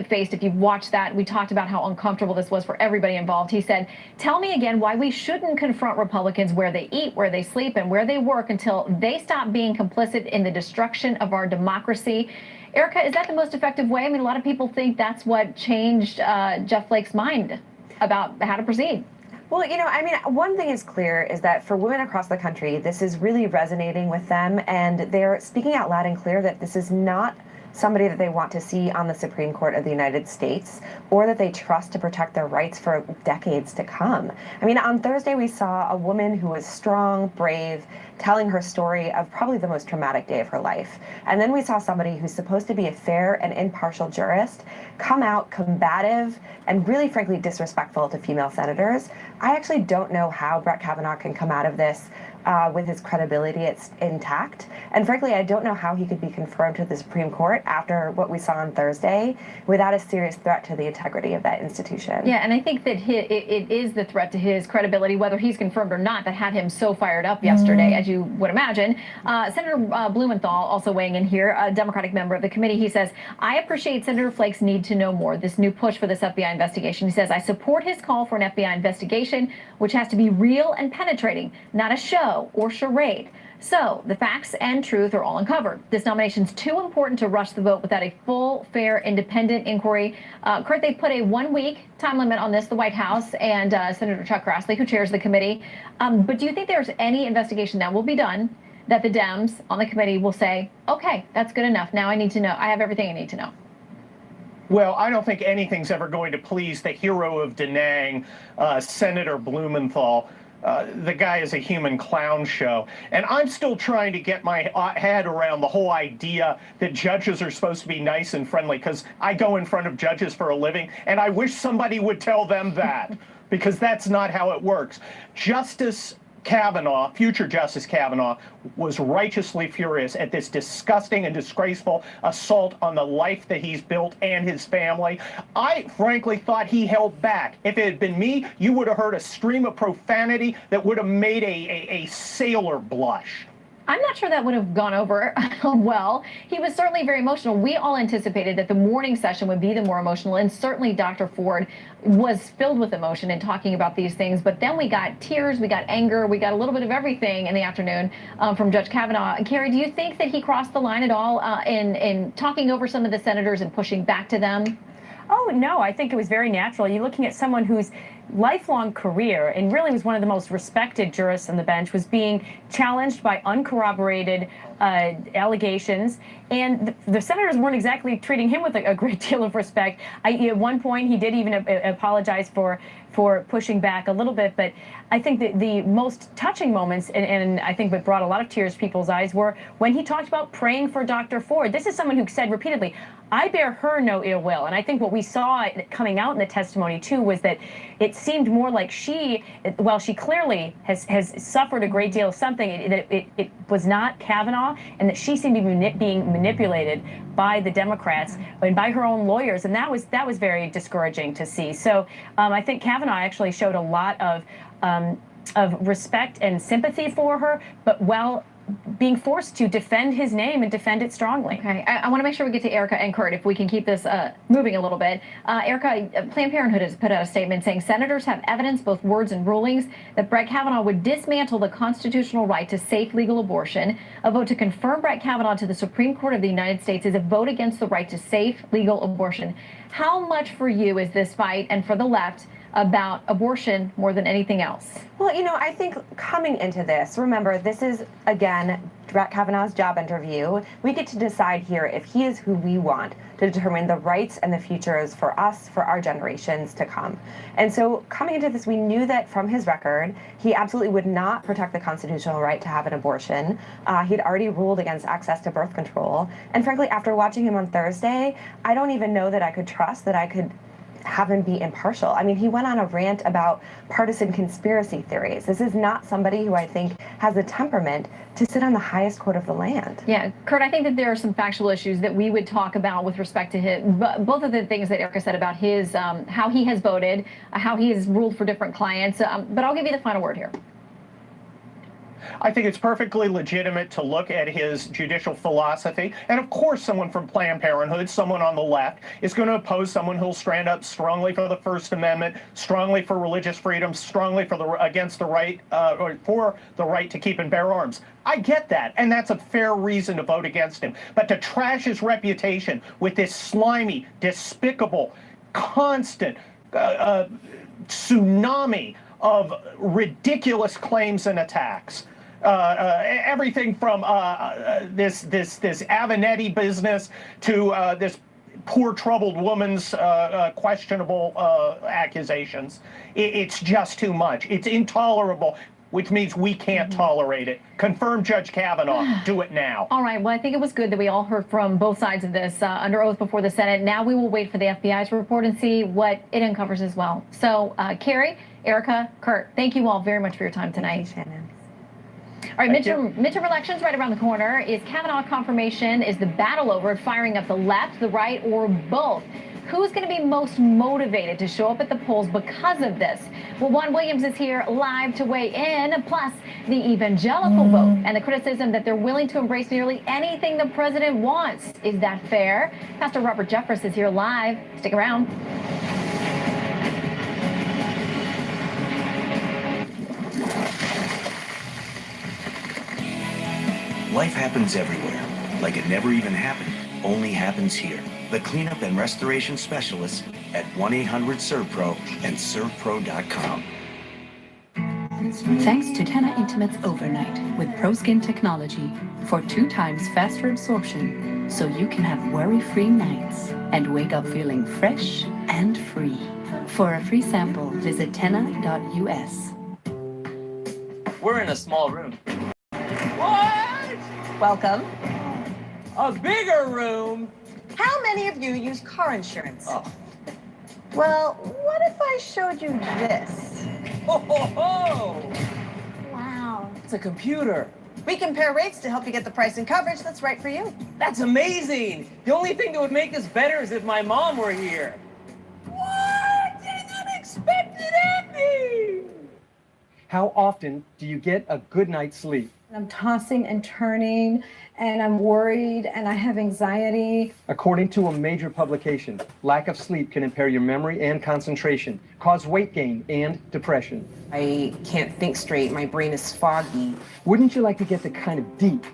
faced. If you've watched that, we talked about how uncomfortable this was for everybody involved. He said, tell me again why we shouldn't confront Republicans where they eat, where they sleep, and where they work until they stop being complicit in the destruction of our democracy. Erica, is that the most effective way? I mean, a lot of people think that's what changed Jeff Flake's mind about how to proceed. Well, one thing is clear is that for women across the country, this is really resonating with them, and they're speaking out loud and clear that this is not somebody that they want to see on the Supreme Court of the United States or that they trust to protect their rights for decades to come. I mean, on Thursday, we saw a woman who was strong, brave, telling her story of probably the most traumatic day of her life. And then we saw somebody who's supposed to be a fair and impartial jurist come out combative and really, frankly, disrespectful to female senators. I actually don't know how Brett Kavanaugh can come out of this with his credibility intact. And frankly, I don't know how he could be confirmed to the Supreme Court after what we saw on Thursday without a serious threat to the integrity of that institution. Yeah, and I think that it is the threat to his credibility, whether he's confirmed or not, that had him so fired up yesterday, as you would imagine. Senator Blumenthal also weighing in here, a Democratic member of the committee. He says, I appreciate Senator Flake's need to know more, this new push for this FBI investigation. He says, I support his call for an FBI investigation, which has to be real and penetrating, not a show or charade. So the facts and truth are all uncovered. This nomination's too important to rush the vote without a full, fair, independent inquiry. Kurt, they put a 1-week time limit on this, the White House and Senator Chuck Grassley, who chairs the committee. But do you think there's any investigation that will be done that the Dems on the committee will say, okay, that's good enough. Now I need to know. I have everything I need to know. Well, I don't think anything's ever going to please the hero of Da Nang, Senator Blumenthal. The guy is a human clown show. And I'm still trying to get my head around the whole idea that judges are supposed to be nice and friendly, because I go in front of judges for a living, and I wish somebody would tell them that, because that's not how it works. Justice Kavanaugh, future Justice Kavanaugh, was righteously furious at this disgusting and disgraceful assault on the life that he's built and his family. I frankly thought he held back. If it had been me, you would have heard a stream of profanity that would have made a sailor blush. I'm not sure that would have gone over well. He was certainly very emotional. We all anticipated that the morning session would be the more emotional, and certainly Dr. Ford was filled with emotion in talking about these things. But then we got tears, we got anger, we got a little bit of everything in the afternoon from Judge Kavanaugh. Carrie, do you think that he crossed the line at all in talking over some of the senators and pushing back to them? Oh, no, I think it was very natural. You're looking at someone whose lifelong career, and really was one of the most respected jurists on the bench, was being challenged by uncorroborated allegations. And the senators weren't exactly treating him with a great deal of respect. At one point, he did even apologize for pushing back a little bit. But I think that the most touching moments, and I think what brought a lot of tears to people's eyes, were when he talked about praying for Dr. Ford. This is someone who said repeatedly, I bear her no ill will. And I think what we saw coming out in the testimony, too, was that it seemed more like she, while she clearly has suffered a great deal of something, that it was not Kavanaugh, and that she seemed to be being manipulated by the Democrats and by her own lawyers. And that was very discouraging to see. So I think Kavanaugh actually showed a lot of respect and sympathy for her, but while being forced to defend his name and defend it strongly. Okay, I want to make sure we get to Erica and Kurt if we can keep this moving a little bit. Erica, Planned Parenthood has put out a statement saying senators have evidence, both words and rulings, that Brett Kavanaugh would dismantle the constitutional right to safe legal abortion. A vote to confirm Brett Kavanaugh to the Supreme Court of the United States is a vote against the right to safe legal abortion. How much for you is this fight, and for the left, about abortion more than anything else? Well, you know, I think coming into this, remember, this is, again, Brett Kavanaugh's job interview. We get to decide here if he is who we want to determine the rights and the futures for us, for our generations to come. And so coming into this, we knew that from his record, he absolutely would not protect the constitutional right to have an abortion. He'd already ruled against access to birth control. And frankly, after watching him on Thursday, I don't even know that I could trust that I could have him be impartial. I mean, he went on a rant about partisan conspiracy theories. This is not somebody who I think has the temperament to sit on the highest court of the land. Yeah, Kurt, I think that there are some factual issues that we would talk about with respect to him. Both of the things that Erica said about his, how he has voted, how he has ruled for different clients. But I'll give you the final word here. I think it's perfectly legitimate to look at his judicial philosophy. And of course, someone from Planned Parenthood, someone on the left, is going to oppose someone who'll stand up strongly for the First Amendment, strongly for religious freedom, strongly for against the right, or for the right to keep and bear arms. I get that, and that's a fair reason to vote against him. But to trash his reputation with this slimy, despicable, constant tsunami of ridiculous claims and attacks. Everything from this Avenatti business to this poor troubled woman's questionable accusations. It's just too much. It's intolerable, which means we can't tolerate it. Confirm Judge Kavanaugh. Do it now. All right. Well, I think it was good that we all heard from both sides of this under oath before the Senate. Now we will wait for the FBI's report and see what it uncovers as well. So, Carrie, Erica, Kurt, thank you all very much for your time tonight. Thank you, Shannon. All right, midterm elections right around the corner. Is Kavanaugh confirmation? Is the battle over firing up the left, the right, or both? Who's going to be most motivated to show up at the polls because of this? Well, Juan Williams is here live to weigh in, plus the evangelical vote and the criticism that they're willing to embrace nearly anything the president wants. Is that fair? Pastor Robert Jeffress is here live. Stick around. Life happens everywhere, like it never even happened, only happens here. The cleanup and restoration specialists at 1-800-SERVPRO and ServPro.com. Thanks to Tena Intimates Overnight with ProSkin technology for 2 times faster absorption, so you can have worry-free nights and wake up feeling fresh and free. For a free sample, visit tena.us. We're in a small room. What? Welcome. A bigger room? How many of you use car insurance? Oh. Well, what if I showed you this? Ho, ho, ho! Wow. It's a computer. We compare rates to help you get the price and coverage that's right for you. That's amazing! The only thing that would make this better is if my mom were here. What? An unexpected ending! How often do you get a good night's sleep? I'm tossing and turning, and I'm worried, and I have anxiety. According to a major publication, lack of sleep can impair your memory and concentration, cause weight gain and depression. I can't think straight. My brain is foggy. Wouldn't you like to get the kind of deep,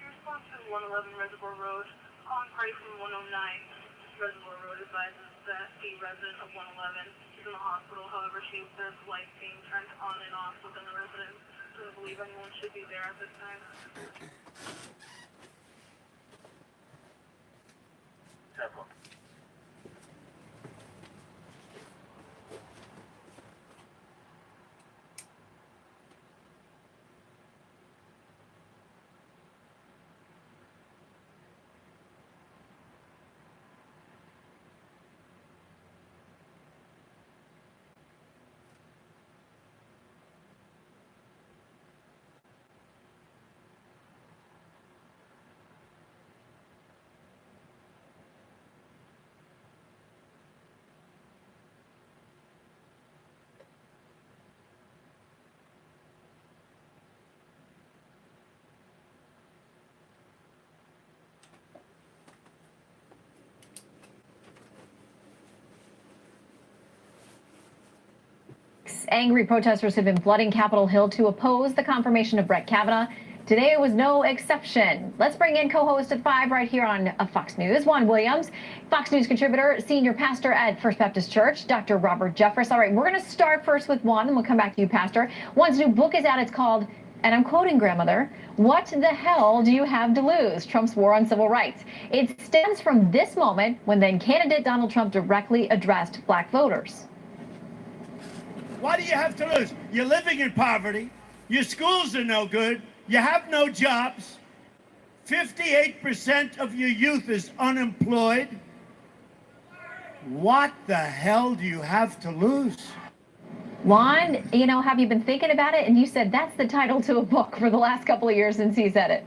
Response to 111 Reservoir Road, calling party from 109 Reservoir Road advises that the resident of 111 is in the hospital. However, there's lights being turned on and off within the residence. Doesn't believe anyone should be there at this time. Careful. Angry protesters have been flooding Capitol Hill to oppose the confirmation of Brett Kavanaugh. Today was no exception. Let's bring in co-host at 5 right here on Fox News, Juan Williams, Fox News contributor, senior pastor at First Baptist Church, Dr. Robert Jeffress. All right, we're going to start first with Juan, and we'll come back to you, Pastor. Juan's new book is out. It's called, and I'm quoting grandmother, "What the hell do you have to lose? Trump's War on Civil Rights." It stems from this moment when then candidate Donald Trump directly addressed black voters. What do you have to lose? You're living in poverty. Your schools are no good. You have no jobs. 58% of your youth is unemployed. What the hell do you have to lose? Juan, you know, have you been thinking about it? And you said that's the title to a book for the last couple of years since he said it.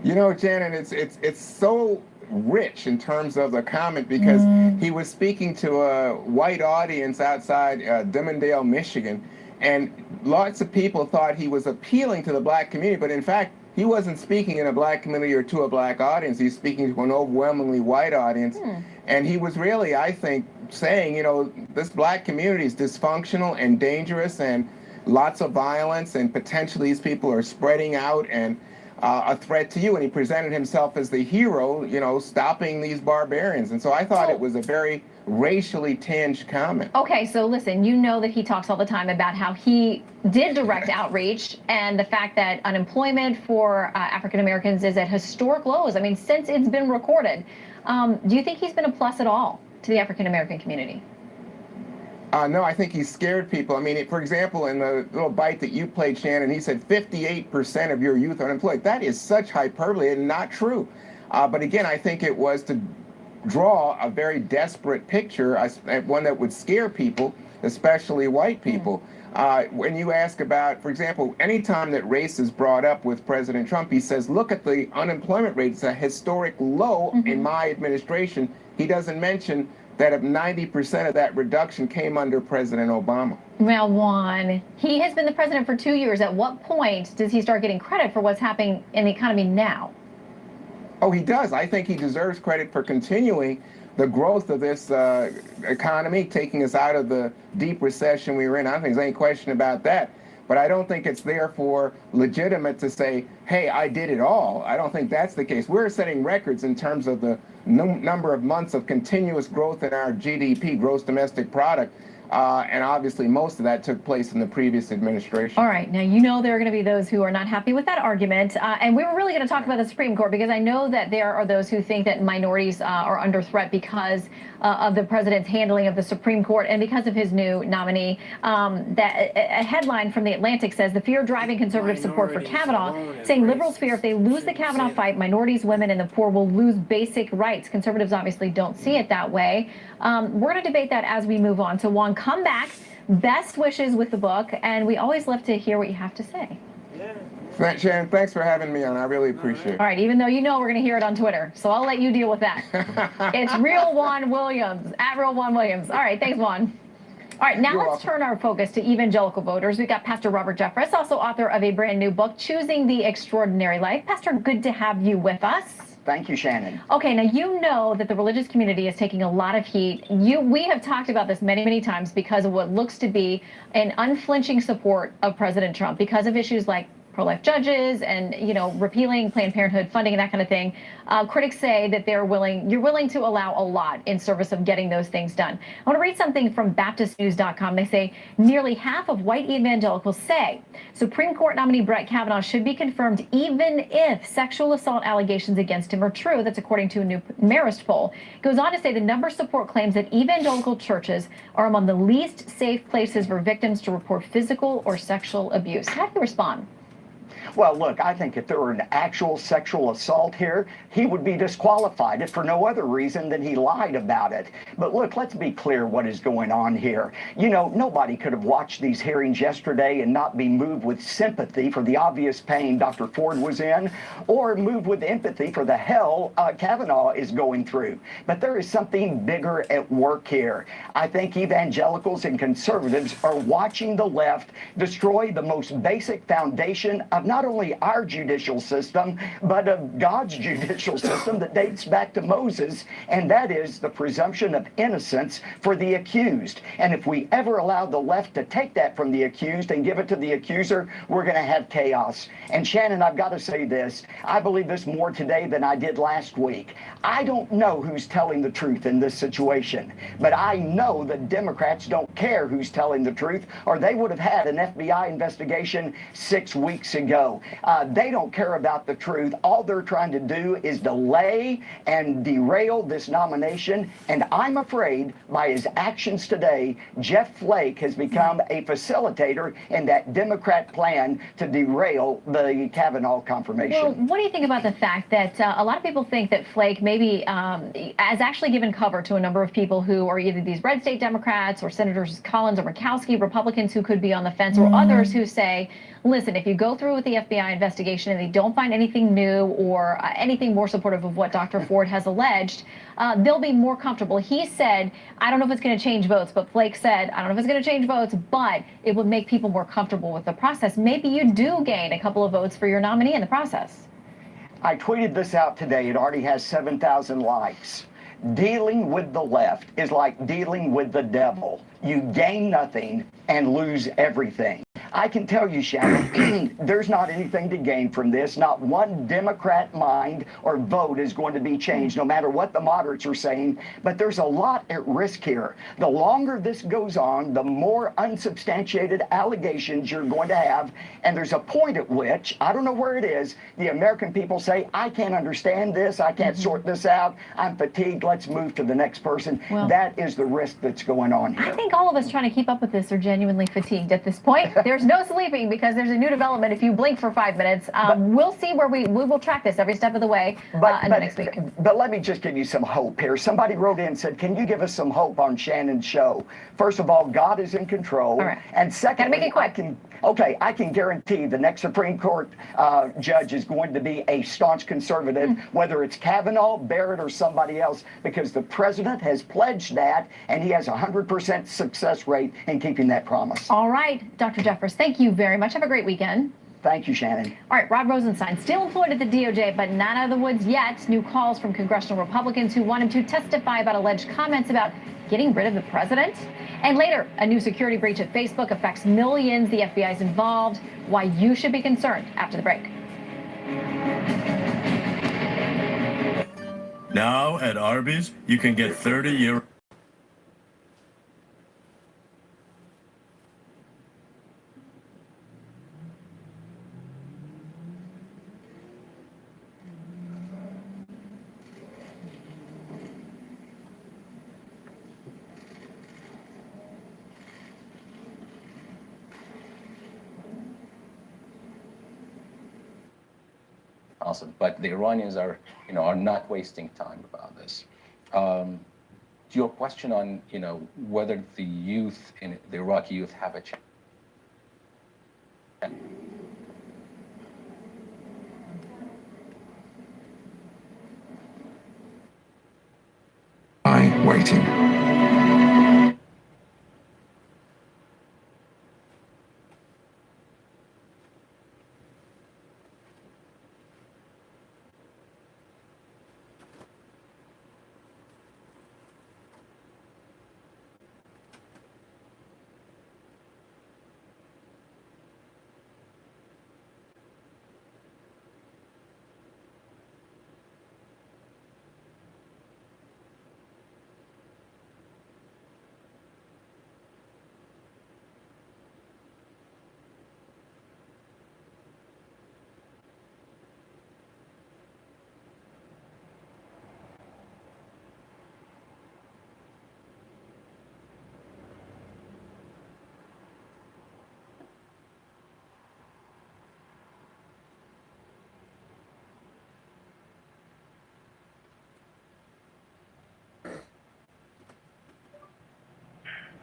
You know, Janet, it's so rich in terms of the comment because he was speaking to a white audience outside Dimondale, Michigan, and lots of people thought he was appealing to the black community, but in fact, he wasn't speaking in a black community or to a black audience. He's speaking to an overwhelmingly white audience. And he was really, I think, saying, you know, this black community is dysfunctional and dangerous and lots of violence, and potentially these people are spreading out and a threat to you. And he presented himself as the hero, you know, stopping these barbarians. And so I thought it was a very racially tinged comment. Okay, so listen, you know that he talks all the time about how he did direct outreach and the fact that unemployment for African Americans is at historic lows. I mean, since it's been recorded. Do you think he's been a plus at all to the African American community? No, I think he scared people. I mean, for example, in the little bite that you played, Shannon, he said 58% of your youth are unemployed. That is such hyperbole and not true. But again, I think it was to draw a very desperate picture, one that would scare people, especially white people. When you ask about, for example, anytime that race is brought up with President Trump, he says, look at the unemployment rate. It's a historic low in my administration. He doesn't mention that 90% of that reduction came under President Obama. Well, Juan, he has been the president for 2 years. At what point does he start getting credit for what's happening in the economy now? Oh, he does. I think he deserves credit for continuing the growth of this economy, taking us out of the deep recession we were in. I don't think there's any question about that. But I don't think it's therefore legitimate to say, hey, I did it all. I don't think that's the case. We're setting records in terms of the number of months of continuous growth in our GDP, gross domestic product. And obviously, most of that took place in the previous administration. All right. Now, you know there are going to be those who are not happy with that argument. And we were really going to talk about the Supreme Court because I know that there are those who think that minorities are under threat because of the president's handling of the Supreme Court and because of his new nominee. A headline from The Atlantic says the fear driving conservative support for Kavanaugh, saying liberals fear if they lose the Kavanaugh fight, minorities, women, and the poor will lose basic rights. Conservatives obviously don't see it that way. We're going to debate that as we move on. So, Juan, come back. Best wishes with the book, and we always love to hear what you have to say. Shannon, thanks for having me on. I really appreciate it. All right, even though you know we're going to hear it on Twitter, so I'll let you deal with that. It's Real Juan Williams, at Real Juan Williams. All right, thanks, Juan. All right, now let's turn our focus to evangelical voters. We've got Pastor Robert Jeffress, also author of a brand new book, Choosing the Extraordinary Life. Pastor, good to have you with us. Thank you, Shannon. Okay, now you know that the religious community is taking a lot of heat. We have talked about this many, many times because of what looks to be an unflinching support of President Trump because of issues like pro-life judges and, you know, repealing Planned Parenthood funding and that kind of thing. Critics say that you're willing to allow a lot in service of getting those things done. I want to read something from BaptistNews.com. They say nearly half of white evangelicals say Supreme Court nominee Brett Kavanaugh should be confirmed even if sexual assault allegations against him are true. That's according to a new Marist poll. It goes on to say the numbers support claims that evangelical churches are among the least safe places for victims to report physical or sexual abuse. How do you respond? Well, look, I think if there were an actual sexual assault here, he would be disqualified if for no other reason than he lied about it. But look, let's be clear what is going on here. You know, nobody could have watched these hearings yesterday and not be moved with sympathy for the obvious pain Dr. Ford was in, or moved with empathy for the hell Kavanaugh is going through. But there is something bigger at work here. I think evangelicals and conservatives are watching the left destroy the most basic foundation of not only our judicial system, but of God's judicial system that dates back to Moses, and that is the presumption of innocence for the accused. And if we ever allow the left to take that from the accused and give it to the accuser, we're going to have chaos. And Shannon, I've got to say this. I believe this more today than I did last week. I don't know who's telling the truth in this situation, but I know that Democrats don't care who's telling the truth, or they would have had an FBI investigation 6 weeks ago. They don't care about the truth. All they're trying to do is delay and derail this nomination. And I'm afraid by his actions today, Jeff Flake has become a facilitator in that Democrat plan to derail the Kavanaugh confirmation. Well, what do you think about the fact that a lot of people think that Flake maybe has actually given cover to a number of people who are either these red state Democrats or Senators Collins or Murkowski, Republicans who could be on the fence, or others who say, listen, if you go through with the FBI investigation and they don't find anything new or anything more supportive of what Dr. Ford has alleged, they'll be more comfortable. He said, I don't know if it's going to change votes, but Flake said, I don't know if it's going to change votes, but it would make people more comfortable with the process. Maybe you do gain a couple of votes for your nominee in the process. I tweeted this out today. It already has 7,000 likes. Dealing with the left is like dealing with the devil. You gain nothing and lose everything. I can tell you, Shannon, there's not anything to gain from this. Not one Democrat mind or vote is going to be changed, no matter what the moderates are saying. But there's a lot at risk here. The longer this goes on, the more unsubstantiated allegations you're going to have. And there's a point at which, I don't know where it is, the American people say, I can't understand this. I can't sort this out. I'm fatigued. Let's move to the next person. Well, that is the risk that's going on here. I think all of us trying to keep up with this are genuinely fatigued at this point. There's no sleeping because there's a new development if you blink for 5 minutes. We'll see where we will track this every step of the way next week. But let me just give you some hope here. Somebody wrote in and said, can you give us some hope on Shannon's show? First of all, God is in control. All right. And secondly, make it quick. I can guarantee the next Supreme Court judge is going to be a staunch conservative, whether it's Kavanaugh, Barrett, or somebody else, because the president has pledged that, and he has a 100% success rate in keeping that promise. All right, Dr. Jeffers, thank you very much. Have a great weekend. Thank you, Shannon. All right, Rod Rosenstein still employed at the DOJ, but not out of the woods yet. New calls from congressional Republicans who want him to testify about alleged comments about getting rid of the president. And later, a new security breach at Facebook affects millions. The FBI is involved. Why you should be concerned after the break. Now at Arby's, you can get 30-year. Awesome, but the Iranians are not wasting time about this. To your question on, whether the youth in the Iraqi youth have a chance. Waiting.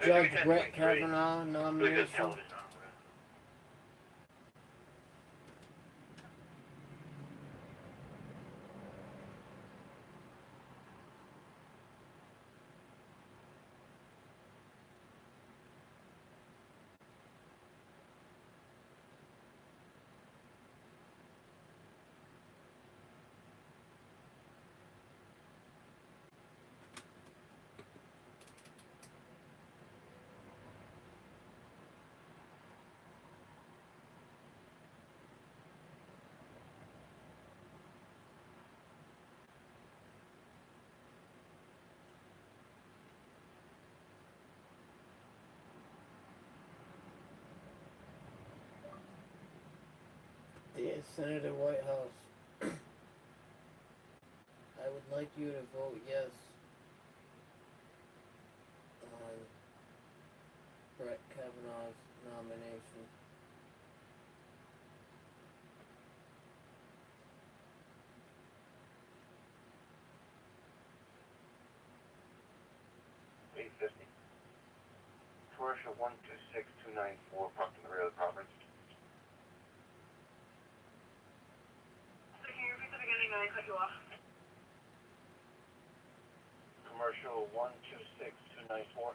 Judge Brett Kavanaugh nomination. Dear Senator Whitehouse, I would like you to vote yes on Brett Kavanaugh's nomination. Commercial 126294, parked in the rear of the property. Can you repeat the beginning? I cut you off. Commercial 126294.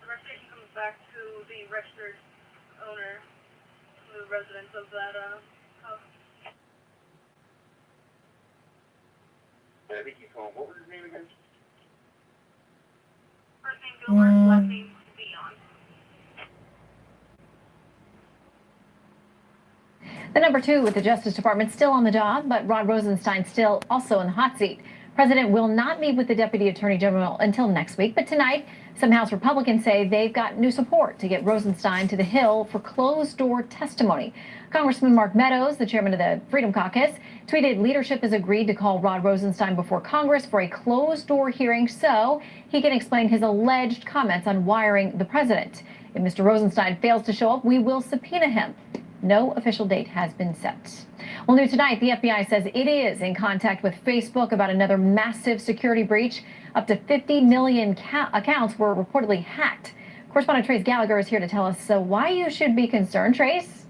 Investigation comes back to the registered owner, the residents of that house. I think he's going. What was his name again? First name Gilbert, last name Dion. The number two with the Justice Department still on the job, but Rod Rosenstein still also in the hot seat. President will not meet with the Deputy Attorney General until next week, but tonight, some House Republicans say they've got new support to get Rosenstein to the Hill for closed-door testimony. Congressman Mark Meadows, the chairman of the Freedom Caucus, tweeted leadership has agreed to call Rod Rosenstein before Congress for a closed-door hearing so he can explain his alleged comments on wiring the president. If Mr. Rosenstein fails to show up, we will subpoena him. No official date has been set. Well, new tonight, the FBI says it is in contact with Facebook about another massive security breach. Up to 50 million accounts were reportedly hacked. Correspondent Trace Gallagher is here to tell us why you should be concerned. Trace?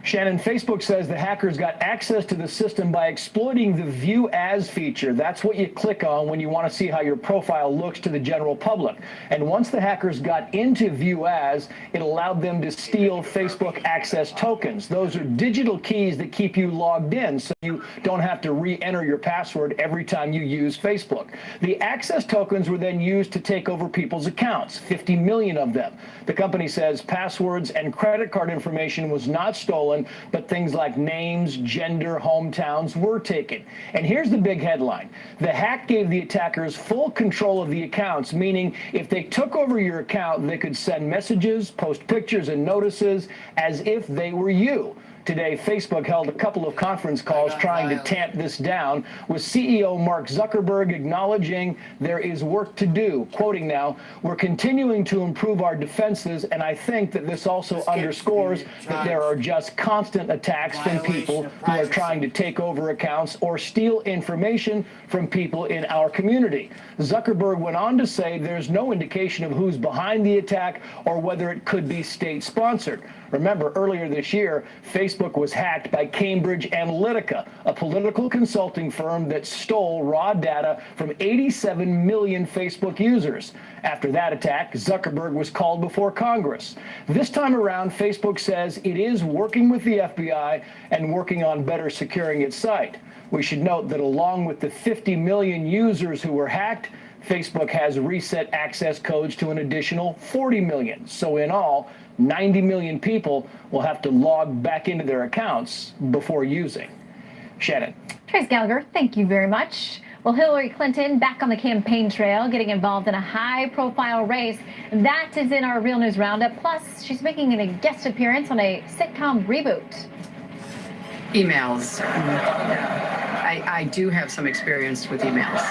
Shannon, Facebook says the hackers got access to the system by exploiting the View As feature. That's what you click on when you want to see how your profile looks to the general public. And once the hackers got into View As, it allowed them to steal Facebook access tokens. Those are digital keys that keep you logged in, so you don't have to re-enter your password every time you use Facebook. The access tokens were then used to take over people's accounts, 50 million of them. The company says passwords and credit card information was not stolen, but things like names, gender, hometowns were taken. And here's the big headline. The hack gave the attackers full control of the accounts, meaning if they took over your account, they could send messages, post pictures and notices as if they were you. Today, Facebook held a couple of conference calls trying to tamp this down, with CEO Mark Zuckerberg acknowledging there is work to do. Quoting now, "We're continuing to improve our defenses, and I think that this also underscores that there are just constant attacks from people who are trying to take over accounts or steal information from people in our community." Zuckerberg went on to say there's no indication of who's behind the attack or whether it could be state-sponsored. Remember, earlier this year, Facebook was hacked by Cambridge Analytica, a political consulting firm that stole raw data from 87 million Facebook users. After that attack, Zuckerberg was called before Congress. This time around, Facebook says it is working with the FBI and working on better securing its site. We should note that along with the 50 million users who were hacked, Facebook has reset access codes to an additional 40 million. So in all, 90 million people will have to log back into their accounts before using. Shannon. Trace Gallagher, thank you very much. Well, Hillary Clinton back on the campaign trail, getting involved in a high-profile race. That is in our Real News Roundup. Plus, she's making a guest appearance on a sitcom reboot. Emails. I do have some experience with emails.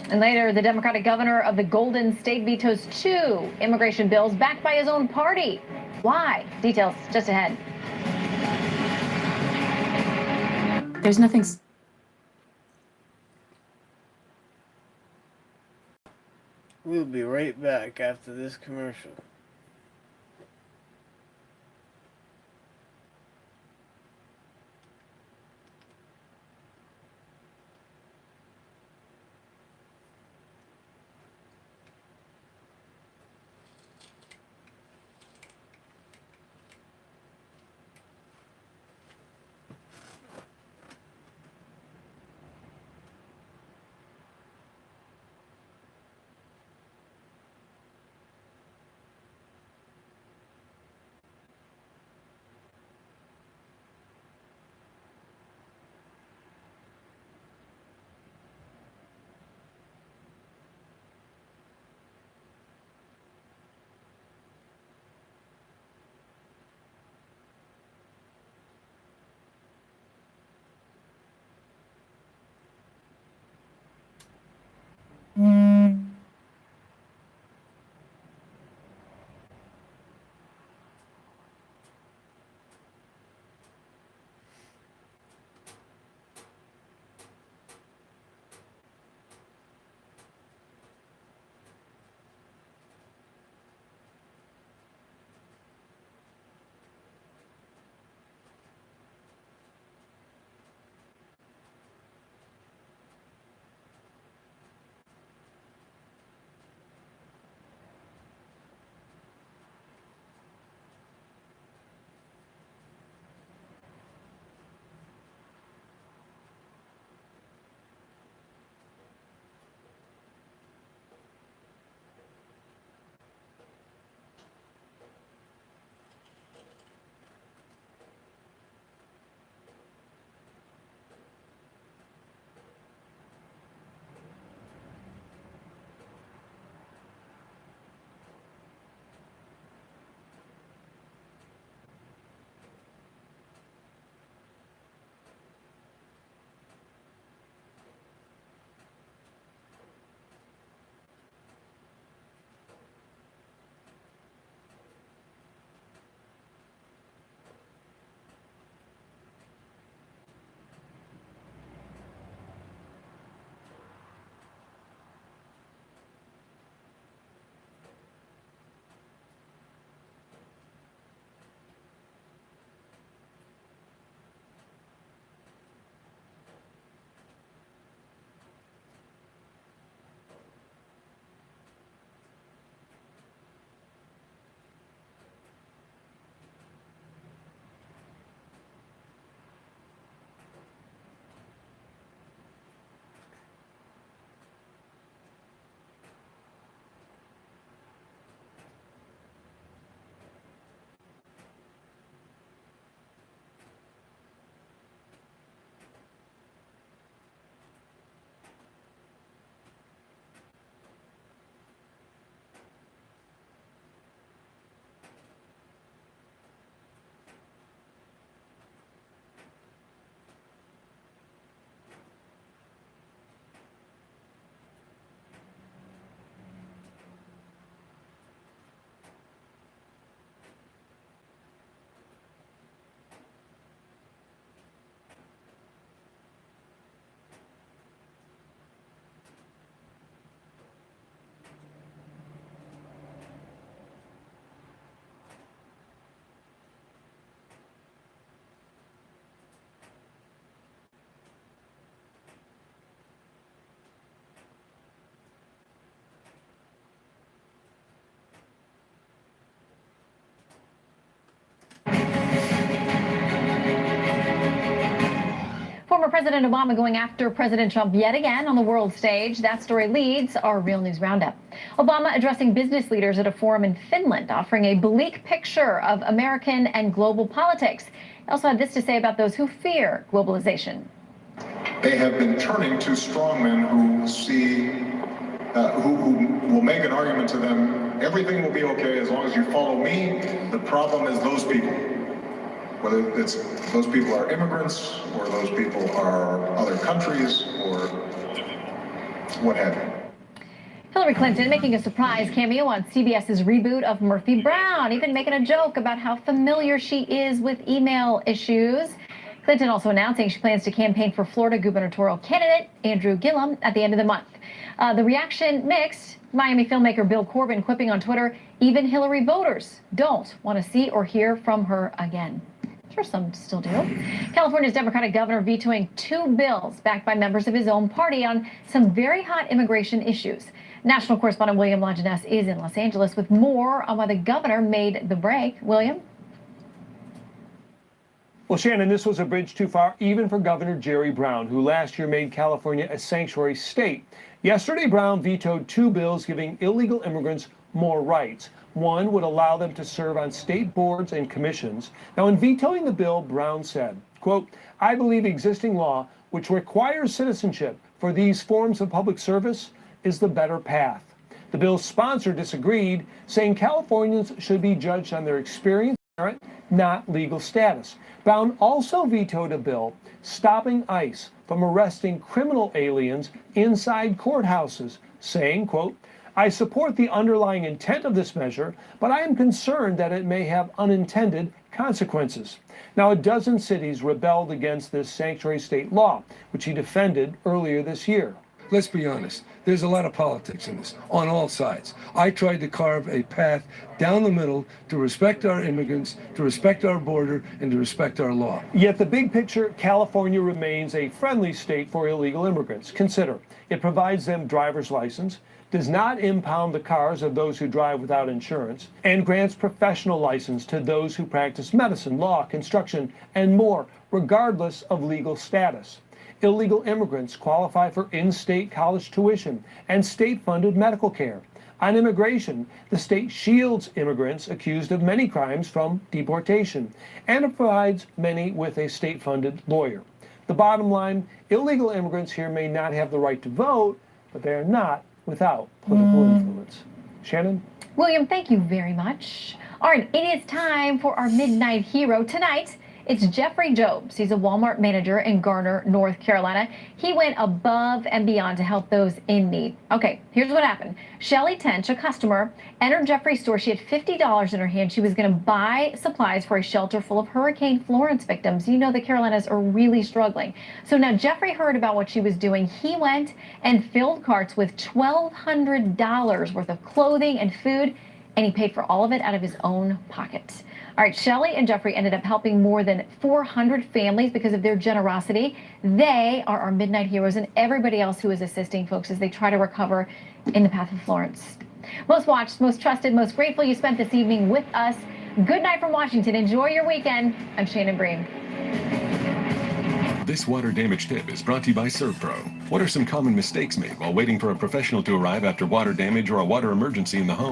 And later, the Democratic governor of the Golden State vetoes 2 immigration bills backed by his own party. Why? Details just ahead. There's nothing. We'll be right back after this commercial. Former President Obama going after President Trump yet again on the world stage. That story leads our Real News Roundup. Obama addressing business leaders at a forum in Finland, offering a bleak picture of American and global politics. He also had this to say about those who fear globalization. They have been turning to strongmen who see, who will make an argument to them, everything will be okay as long as you follow me. The problem is those people. Whether it's those people are immigrants, or those people are other countries, or what have you. Hillary Clinton making a surprise cameo on CBS's reboot of Murphy Brown, even making a joke about how familiar she is with email issues. Clinton also announcing she plans to campaign for Florida gubernatorial candidate Andrew Gillum at the end of the month. The reaction mixed. Miami filmmaker Bill Corbin quipping on Twitter, even Hillary voters don't want to see or hear from her again. Sure, some still do. California's Democratic governor vetoing 2 bills backed by members of his own party on some very hot immigration issues. National correspondent William Longinus is in Los Angeles with more on why the governor made the break. William? Well, Shannon, this was a bridge too far, even for Governor Jerry Brown, who last year made California a sanctuary state. Yesterday, Brown vetoed 2 bills giving illegal immigrants more rights. One would allow them to serve on state boards and commissions. Now, in vetoing the bill, Brown said, quote, I believe existing law, which requires citizenship for these forms of public service, is the better path. The bill's sponsor disagreed, saying Californians should be judged on their experience, not legal status. Brown also vetoed a bill stopping ICE from arresting criminal aliens inside courthouses, saying, quote, I support the underlying intent of this measure, but I am concerned that it may have unintended consequences. Now, a dozen cities rebelled against this sanctuary state law, which he defended earlier this year. Let's be honest, there's a lot of politics in this, on all sides. I tried to carve a path down the middle to respect our immigrants, to respect our border, and to respect our law. Yet the big picture, California remains a friendly state for illegal immigrants. Consider, it provides them driver's license, does not impound the cars of those who drive without insurance, and grants professional license to those who practice medicine, law, construction, and more, regardless of legal status. Illegal immigrants qualify for in-state college tuition and state-funded medical care. On immigration, the state shields immigrants accused of many crimes from deportation, and it provides many with a state-funded lawyer. The bottom line, illegal immigrants here may not have the right to vote, but they are not without political influence. Shannon? William, thank you very much. All right, it is time for our Midnight Hero. Tonight, it's Jeffrey Jobs. He's a Walmart manager in Garner, North Carolina. He went above and beyond to help those in need. Okay, here's what happened. Shelly Tench, a customer, entered Jeffrey's store. She had $50 in her hand. She was going to buy supplies for a shelter full of Hurricane Florence victims. You know the Carolinas are really struggling. So now Jeffrey heard about what she was doing. He went and filled carts with $1,200 worth of clothing and food, and he paid for all of it out of his own pocket. All right, Shelly and Jeffrey ended up helping more than 400 families because of their generosity. They are our Midnight Heroes and everybody else who is assisting folks as they try to recover in the path of Florence. Most watched, most trusted, most grateful you spent this evening with us. Good night from Washington. Enjoy your weekend. I'm Shannon Bream. This water damage tip is brought to you by ServPro. What are some common mistakes made while waiting for a professional to arrive after water damage or a water emergency in the home?